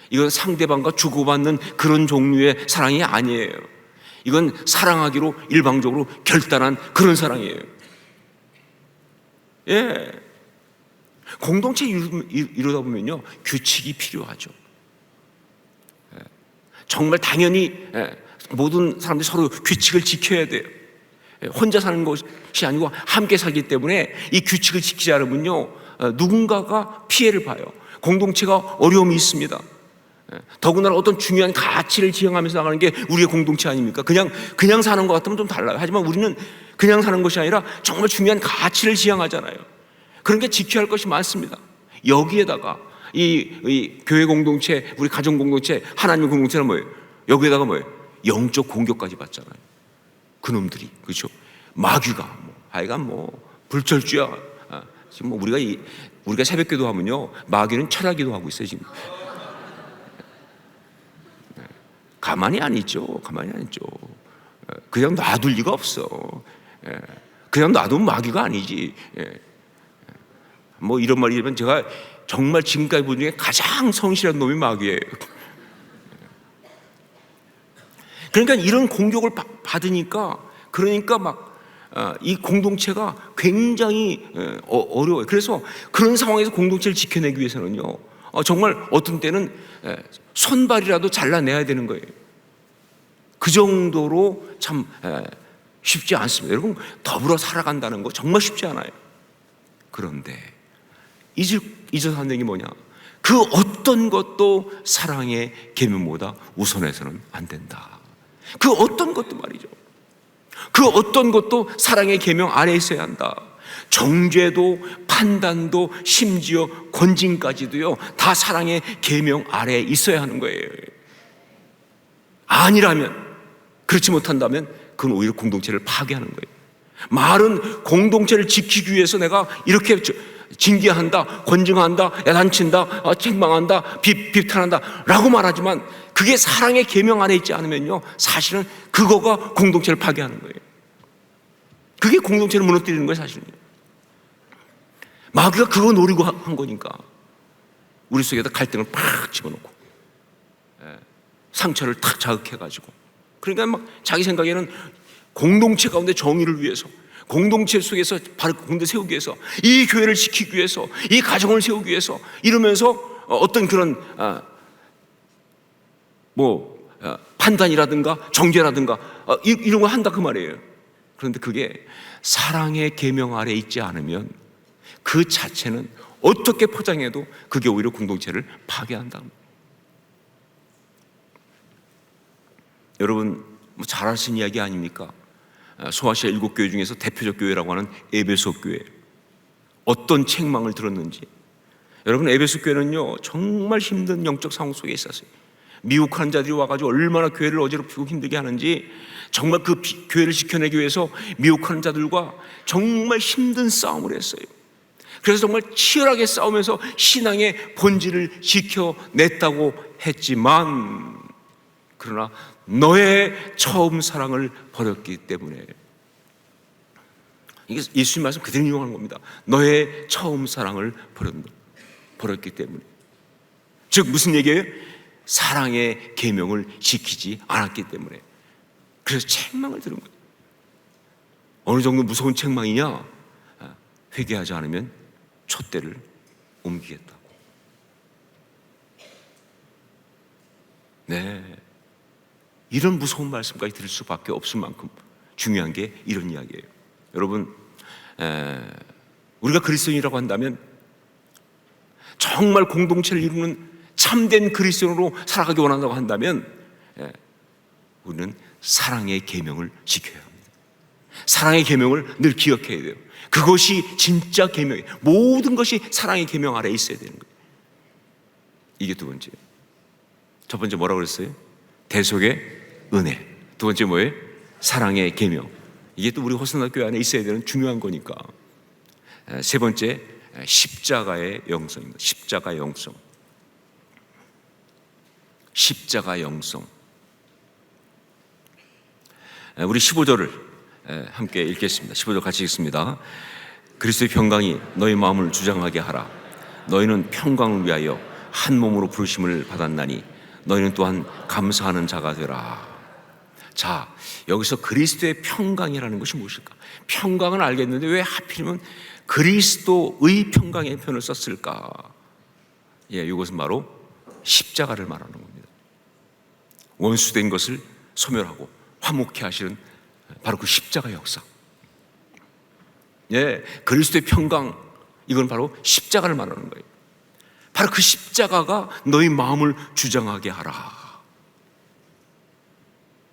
이건 상대방과 주고받는 그런 종류의 사랑이 아니에요. 이건 사랑하기로 일방적으로 결단한 그런 사랑이에요. 예, 공동체 이루다 보면요, 규칙이 필요하죠. 정말 당연히 모든 사람들이 서로 규칙을 지켜야 돼요. 혼자 사는 것이 아니고 함께 살기 때문에 이 규칙을 지키지 않으면요, 누군가가 피해를 봐요. 공동체가 어려움이 있습니다. 더군다나 어떤 중요한 가치를 지향하면서 나가는 게 우리의 공동체 아닙니까? 그냥 사는 것 같으면 좀 달라요. 하지만 우리는 그냥 사는 것이 아니라 정말 중요한 가치를 지향하잖아요. 그런 게 지켜야 할 것이 많습니다. 여기에다가 이 교회 공동체, 우리 가정 공동체, 하나님 공동체는 뭐예요? 여기에다가 뭐예요? 영적 공격까지 받잖아요. 그놈들이, 그렇죠? 마귀가 하여간 불철주야. 지금 우리가 새벽기도 하면요, 마귀는 철야기도 하고 있어요 지금. 가만히 안 있죠. 그냥 놔둘 리가 없어. 그냥 놔두면 마귀가 아니지. 이런 말이면 제가 정말 지금까지 본 중에 가장 성실한 놈이 마귀예요. 그러니까 이런 공격을 받으니까, 이 공동체가 굉장히 어려워요. 그래서 그런 상황에서 공동체를 지켜내기 위해서는요, 정말 어떤 때는 손발이라도 잘라내야 되는 거예요. 그 정도로 참 쉽지 않습니다. 여러분, 더불어 살아간다는 거 정말 쉽지 않아요. 그런데 잊어서 한 얘기 뭐냐? 그 어떤 것도 사랑의 계명보다 우선해서는 안 된다. 그 어떤 것도 말이죠. 그 어떤 것도 사랑의 계명 아래에 있어야 한다. 정죄도 판단도 심지어 권징까지도요, 다 사랑의 계명 아래에 있어야 하는 거예요. 아니라면, 그렇지 못한다면 그건 오히려 공동체를 파괴하는 거예요. 말은 공동체를 지키기 위해서 내가 이렇게 징계한다, 권징한다, 야단친다, 책망한다, 비탄한다 라고 말하지만 그게 사랑의 계명 안에 있지 않으면요, 사실은 그거가 공동체를 파괴하는 거예요. 그게 공동체를 무너뜨리는 거예요, 사실은. 마귀가 그거 노리고 한 거니까 우리 속에다 갈등을 팍 집어넣고 상처를 탁 자극해가지고, 그러니까 자기 생각에는 공동체 가운데 정의를 위해서, 공동체 속에서 바로 공동체 세우기 위해서, 이 교회를 지키기 위해서, 이 가정을 세우기 위해서 이러면서 어떤 그런 판단이라든가 정죄라든가 이런 거 한다 그 말이에요. 그런데 그게 사랑의 계명 아래 있지 않으면 그 자체는 어떻게 포장해도 그게 오히려 공동체를 파괴한다. 여러분, 잘 아시는 이야기 아닙니까? 소아시아 7교회 중에서 대표적 교회라고 하는 에베소 교회, 어떤 책망을 들었는지. 여러분, 에베소 교회는요, 정말 힘든 영적 상황 속에 있었어요. 미혹하는 자들이 와가지고 얼마나 교회를 어지럽히고 힘들게 하는지, 정말 그 교회를 지켜내기 위해서 미혹하는 자들과 정말 힘든 싸움을 했어요. 그래서 정말 치열하게 싸우면서 신앙의 본질을 지켜냈다고 했지만, 그러나 너의 처음 사랑을 버렸기 때문에, 이게 예수님 말씀 그대로 인용하는 겁니다. 너의 처음 사랑을 버렸기 때문에. 즉 무슨 얘기예요? 사랑의 계명을 지키지 않았기 때문에. 그래서 책망을 들은 거예요. 어느 정도 무서운 책망이냐? 회개하지 않으면 촛대를 옮기겠다고. 네, 이런 무서운 말씀까지 들을 수밖에 없을 만큼 중요한 게 이런 이야기예요. 여러분, 우리가 그리스도인이라고 한다면 정말 공동체를 이루는 참된 그리스도인으로 살아가기 원한다고 한다면 우리는 사랑의 계명을 지켜야 합니다. 사랑의 계명을 늘 기억해야 돼요. 그것이 진짜 계명이에요. 모든 것이 사랑의 계명 아래에 있어야 되는 거예요. 이게 두 번째. 첫 번째 뭐라고 그랬어요? 대속의 은혜. 두 번째 뭐예요? 사랑의 계명. 이게 또 우리 호산나 교회 안에 있어야 되는 중요한 거니까. 세 번째, 십자가의 영성입니다. 십자가 영성. 십자가 영성. 우리 15절을 함께 읽겠습니다. 15절 같이 읽습니다. 그리스도의 평강이 너희 마음을 주장하게 하라. 너희는 평강을 위하여 한 몸으로 부르심을 받았나니 너희는 또한 감사하는 자가 되라. 자, 여기서 그리스도의 평강이라는 것이 무엇일까? 평강은 알겠는데 왜 하필이면 그리스도의 평강의 표현을 썼을까? 이것은 바로 십자가를 말하는 겁니다. 원수된 것을 소멸하고 화목케 하시는 바로 그 십자가 역사. 그리스도의 평강, 이건 바로 십자가를 말하는 거예요. 바로 그 십자가가 너희 마음을 주장하게 하라.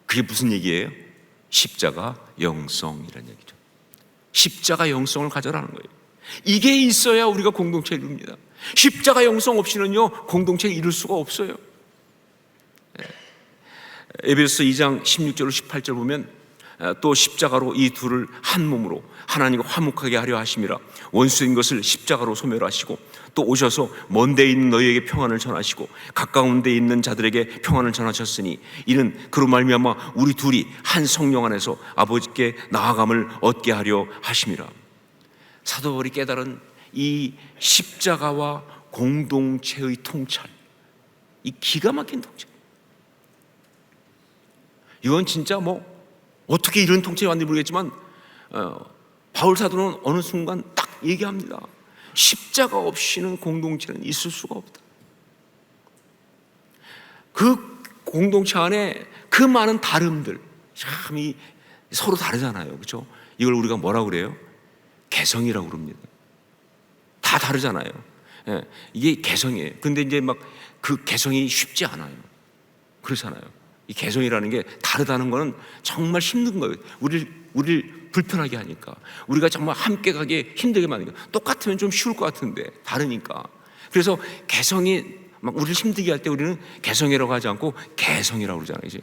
그게 무슨 얘기예요? 십자가 영성이라는 얘기죠. 십자가 영성을 가져라는 거예요. 이게 있어야 우리가 공동체를 이룹니다. 십자가 영성 없이는요, 공동체를 이룰 수가 없어요. 에베소서 2장 16절로 18절 보면 또 십자가로 이 둘을 한 몸으로 하나님과 화목하게 하려 하심이라. 원수인 것을 십자가로 소멸하시고 또 오셔서 먼 데 있는 너희에게 평안을 전하시고 가까운 데 있는 자들에게 평안을 전하셨으니 이는 그로 말미암아 우리 둘이 한 성령 안에서 아버지께 나아감을 얻게 하려 하심이라. 사도 바울이 깨달은 이 십자가와 공동체의 통찰, 이 기가 막힌 통찰, 이건 진짜 어떻게 이런 통찰이 왔는지 모르겠지만 바울 사도는 어느 순간 딱 얘기합니다. 십자가 없이는 공동체는 있을 수가 없다. 그 공동체 안에 그 많은 다름들, 참 서로 다르잖아요, 그렇죠? 이걸 우리가 뭐라고 그래요? 개성이라고 그럽니다. 다 다르잖아요. 이게 개성이에요. 근데 이제 막 그 개성이 쉽지 않아요. 그렇잖아요. 이 개성이라는 게 다르다는 거는 정말 힘든 거예요. 우리를 불편하게 하니까, 우리가 정말 함께 가기 힘들게 만드니까. 똑같으면 좀 쉬울 것 같은데 다르니까. 그래서 개성이 막 우리를 힘들게 할 때 우리는 개성이라고 하지 않고 개성이라고 그러잖아요. 이제.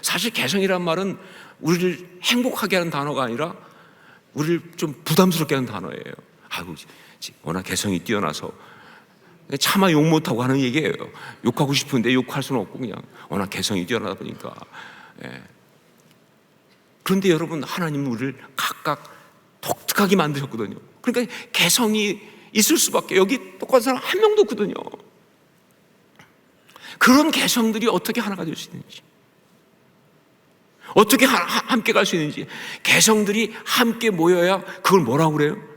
사실 개성이란 말은 우리를 행복하게 하는 단어가 아니라 우리를 좀 부담스럽게 하는 단어예요. 아이고, 워낙 개성이 뛰어나서 차마 욕 못하고 하는 얘기예요. 욕하고 싶은데 욕할 수는 없고 그냥 워낙 개성이 뛰어나다 보니까. 그런데 여러분, 하나님은 우리를 각각 독특하게 만드셨거든요. 그러니까 개성이 있을 수밖에, 여기 똑같은 사람 한 명도 없거든요. 그런 개성들이 어떻게 하나가 될 수 있는지, 어떻게 함께 갈 수 있는지, 개성들이 함께 모여야 그걸 뭐라고 그래요?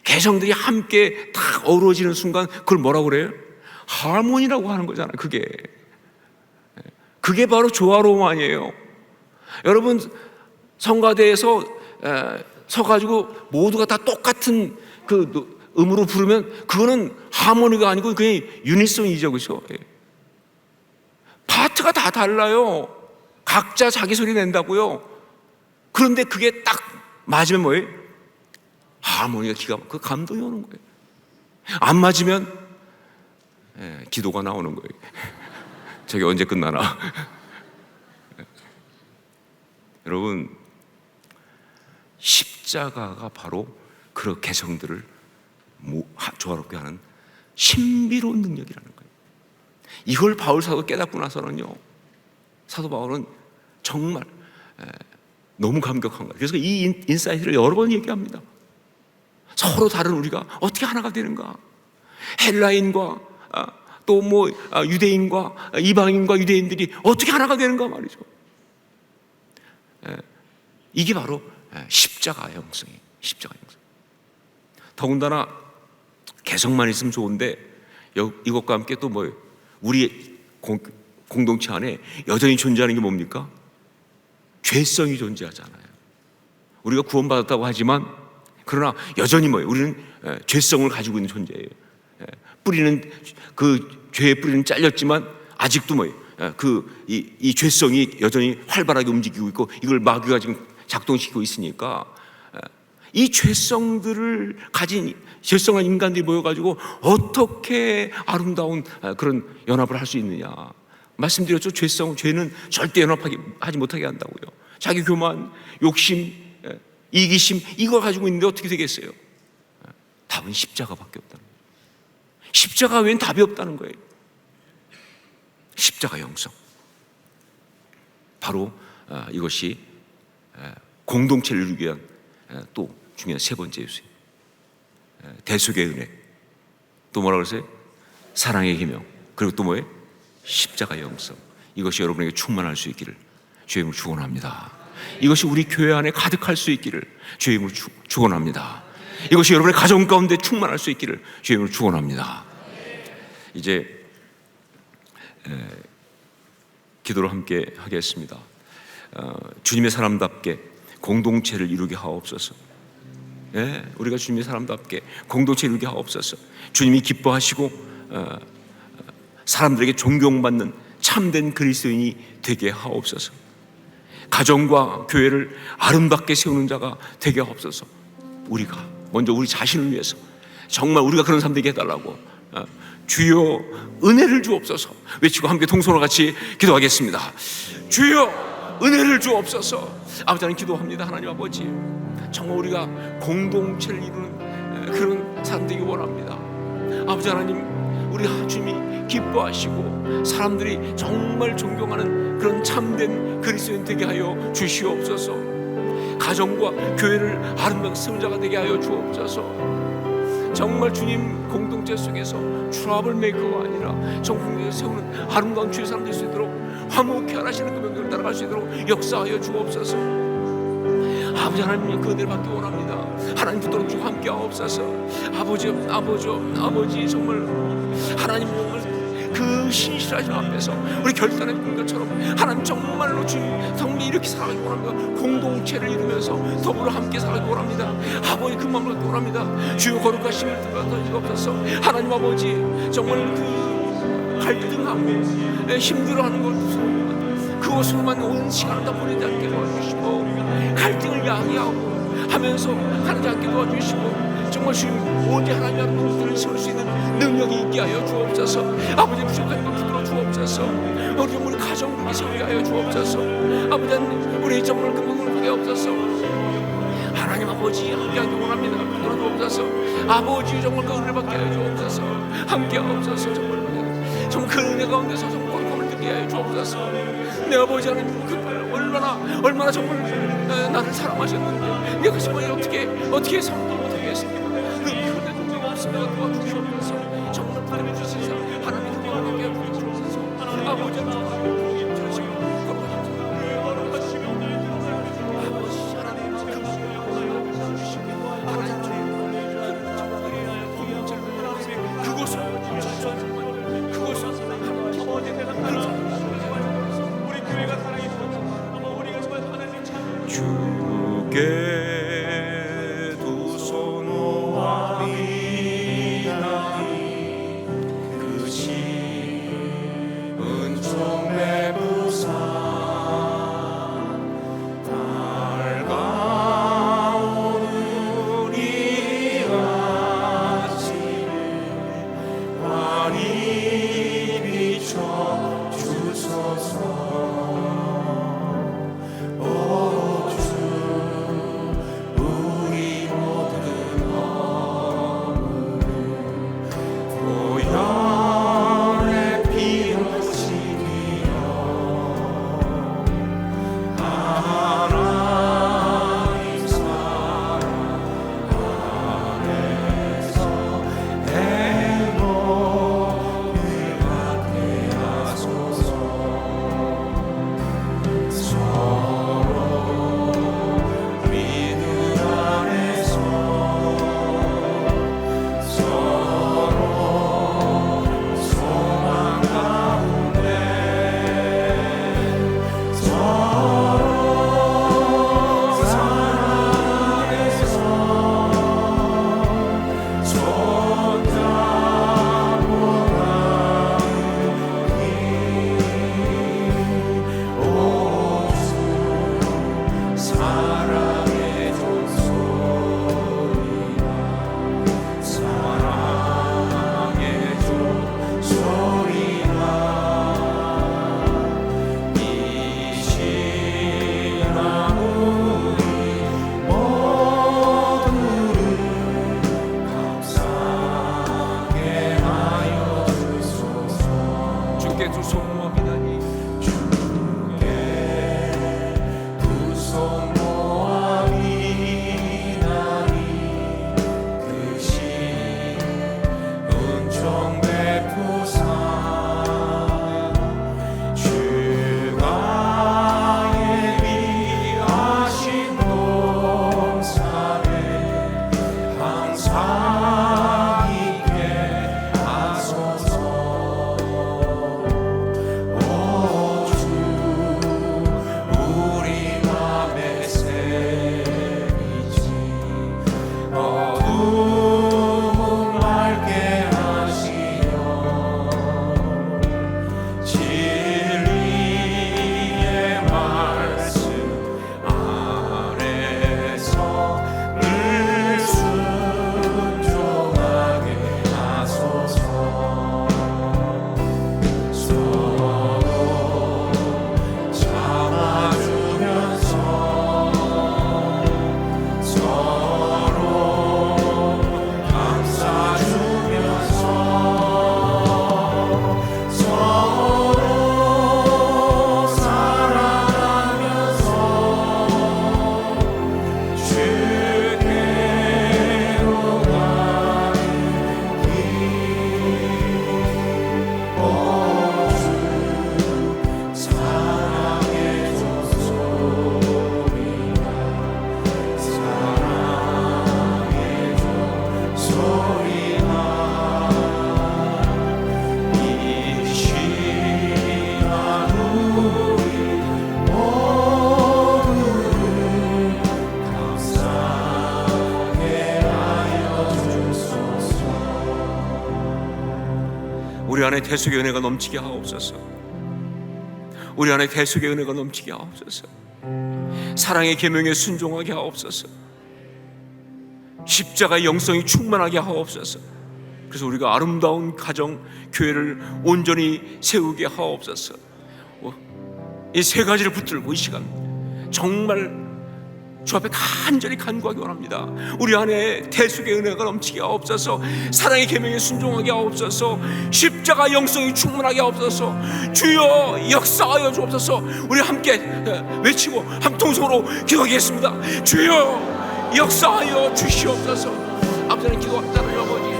개성들이 함께 딱 어우러지는 순간 그걸 뭐라고 그래요? 하모니라고 하는 거잖아요. 그게 바로 조화로움 아니에요. 여러분, 성가대에서 서가지고 모두가 다 똑같은 그 음으로 부르면 그거는 하모니가 아니고 그냥 유니송이죠, 그렇죠? 파트가 다 달라요. 각자 자기 소리 낸다고요. 그런데 그게 딱 맞으면 뭐예요? 하모니가 기가 막히고 감동이 오는 거예요. 안 맞으면 기도가 나오는 거예요. 저게 언제 끝나나. 여러분, 십자가가 바로 그 개성들을 조화롭게 하는 신비로운 능력이라는 거예요. 이걸 바울 사도 깨닫고 나서는요, 사도 바울은 정말 너무 감격한 거예요. 그래서 이 인사이트를 여러 번 얘기합니다. 서로 다른 우리가 어떻게 하나가 되는가? 헬라인과 또 유대인과 이방인과 유대인들이 어떻게 하나가 되는가 말이죠. 이게 바로 십자가 영성이에요. 십자가 영성. 더군다나 개성만 있으면 좋은데 이것과 함께 또 뭐예요? 우리 공동체 안에 여전히 존재하는 게 뭡니까? 죄성이 존재하잖아요. 우리가 구원받았다고 하지만 그러나 여전히 뭐예요? 우리는 죄성을 가지고 있는 존재예요. 뿌리는 그 죄의 뿌리는 잘렸지만 아직도 뭐예요? 이 죄성이 여전히 활발하게 움직이고 있고 이걸 마귀가 지금 작동시키고 있으니까 이 죄성들을 가진 죄성한 인간들이 모여가지고 어떻게 아름다운 그런 연합을 할 수 있느냐. 말씀드렸죠. 죄는 절대 연합하지 못하게 한다고요. 자기 교만, 욕심, 이기심 이걸 가지고 있는데 어떻게 되겠어요? 답은 십자가밖에 없다는 거예요. 십자가 외엔 답이 없다는 거예요. 십자가 영성. 바로 이것이 공동체를 이루기 위한 또 중요한 세 번째 요소예요. 대속의 은혜, 또 뭐라 그러세요? 사랑의 기명, 그리고 또 뭐예요? 십자가 영성. 이것이 여러분에게 충만할 수 있기를 주의 이름으로 축원합니다. 이것이 우리 교회 안에 가득할 수 있기를 주의 이름으로 축원합니다. 이것이 여러분의 가정 가운데 충만할 수 있기를 주의 이름으로 축원합니다. 이제 기도를 함께 하겠습니다. 주님의 사람답게 공동체를 이루게 하옵소서. 우리가 주님의 사람답게 공동체를 이루게 하옵소서. 주님이 기뻐하시고 사람들에게 존경받는 참된 그리스도인이 되게 하옵소서. 가정과 교회를 아름답게 세우는 자가 되게 하옵소서. 우리가 먼저 우리 자신을 위해서 정말 우리가 그런 사람 되게 해달라고 주여 은혜를 주옵소서 외치고 함께 동서로 같이 기도하겠습니다. 주여 은혜를 주옵소서. 아버지 하나님 기도합니다. 하나님 아버지, 정말 우리가 공동체를 이루는 그런 사람 되기 원합니다. 아버지 하나님, 우리 주님이 기뻐하시고 사람들이 정말 존경하는 그런 참된 그리스도인 되게 하여 주시옵소서. 가정과 교회를 아름다운 세운자가 되게 하여 주옵소서. 정말 주님 공동체 속에서 트러블 메이커가 아니라 정공동체에서 세우는 아름다운 주의 사람 될 수 있도록 화목케 하시는 그 명령을 따라갈 수 있도록 역사하여 주옵소서. 아버지 하나님 그 은혜를 받기 원합니다. 하나님 붙들어 주고 함께 하옵소서. 아버지 정말 하나님 정말 그 신실하신 앞에서 우리 결단의 공격처럼 하나님 정말로 주님 정말 이렇게 살아가기 원합니다. 공동체를 이루면서 더불어 함께 살아가기 원합니다. 아버지 그 마음을 갖기 원합니다. 주여 거룩하심을 드러내옵소서. 하나님 아버지 정말 그 갈등하고 힘들어하는 것 그것으로만 온 시간을 다 보내지 않게 도와주시고 갈등을 야기하고 하면서 하지 않게 도와주시고 정말 주님 오직 하나님 앞에 목소리를 세울 수 있는 능력이 있게 하여 주옵소서. 아버지 부족한 것 붙들어 주옵소서. 우리 가정을 세우게 하여 주옵소서. 아버지 하나님 우리 정말 그 문을 하게 없소서. 하나님 아버지 함께하기 원합니다. 붙들어 주옵소서. 아버지 정말 그 은혜를 받게 하여 주옵소서. 함께하옵소서. 정말 그 은혜 가운데서 정말 거룩함을 듣게 하여 주옵소서. 내 아버지 하나님 그 얼마나 정말 나를 사랑하셨는데 내가 정말 어떻게 삶도 못하게 했습니까? 그 그런데 동료가 없으면 도와주시옵소서. 정말 부담해 주신 사람 하나님 그분을 함께 하여 주옵소서. 아버지 정말 주께 두 손 모아리 우리 안에 대속의 은혜가 넘치게 하옵소서. 우리 안에 대속의 은혜가 넘치게 하옵소서. 사랑의 계명에 순종하게 하옵소서. 십자가의 영성이 충만하게 하옵소서. 그래서 우리가 아름다운 가정, 교회를 온전히 세우게 하옵소서. 이 세 가지를 붙들고 이 시간 정말 주 앞에 간절히 간구하기 원합니다. 우리 안에 대속의 은혜가 넘치게 하옵소서. 사랑의 계명에 순종하게 하옵소서. 십자가 영성이 충만하게 하옵소서. 주여 역사하여 주옵소서. 우리 함께 외치고 한 통성으로 기도하겠습니다. 주여 역사하여 주시옵소서. 아버지 하나님 기도합니다. 아버지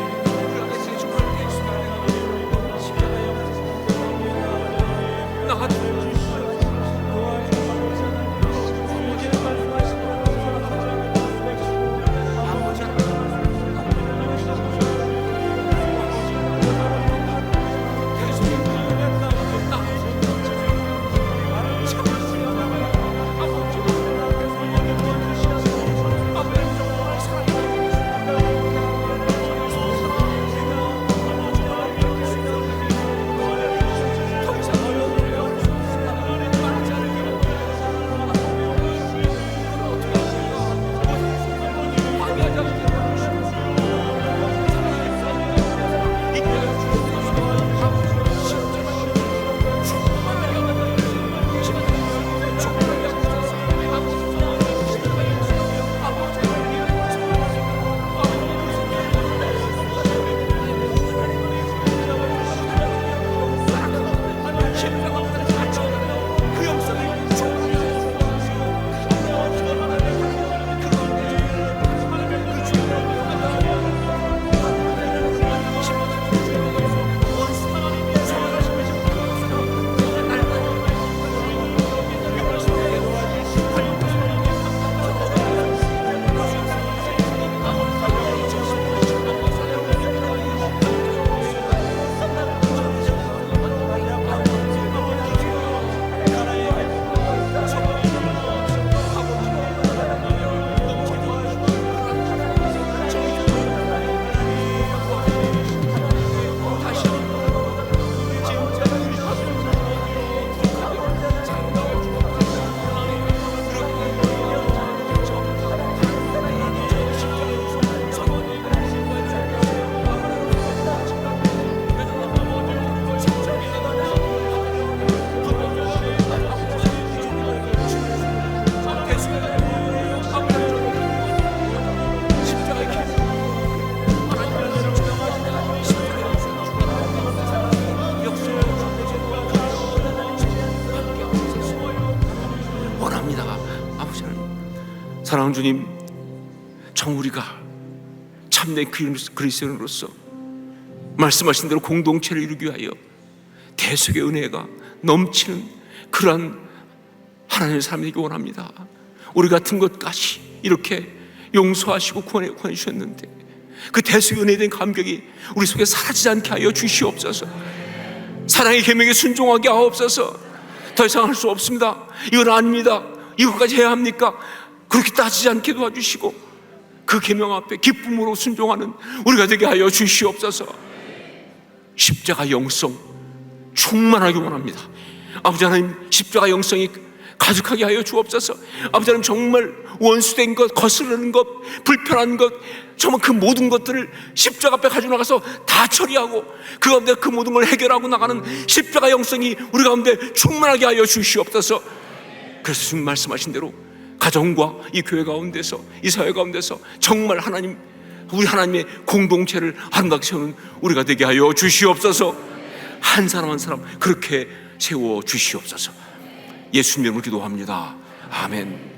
사랑하는 주님, 정 우리가 참된 그리스도인으로서 말씀하신 대로 공동체를 이루기 위하여 대속의 은혜가 넘치는 그러한 하나님의 삶이 되기 원합니다. 우리 같은 것까지 이렇게 용서하시고 구원해 주셨는데 그 대수연에 대한 감격이 우리 속에 사라지지 않게 하여 주시옵소서. 사랑의 계명에 순종하게 하옵소서. 더 이상 할 수 없습니다, 이건 아닙니다, 이것까지 해야 합니까? 그렇게 따지지 않게 도와주시고 그 계명 앞에 기쁨으로 순종하는 우리가 되게 하여 주시옵소서. 십자가 영성 충만하게 원합니다. 아버지 하나님, 십자가 영성이 가득하게 하여 주옵소서. 아버지 하나님, 정말 원수된 것, 거스르는 것, 불편한 것, 정말 그 모든 것들을 십자가 앞에 가지고 나가서 다 처리하고 그 가운데 그 모든 걸 해결하고 나가는 십자가 영성이 우리 가운데 충만하게 하여 주시옵소서. 그래서 주님 말씀하신 대로 가정과 이 교회 가운데서, 이 사회 가운데서 정말 하나님, 우리 하나님의 공동체를 아름답게 세우는 우리가 되게 하여 주시옵소서. 한 사람 한 사람 그렇게 세워 주시옵소서. 예수님 이름으로 기도합니다. 아멘.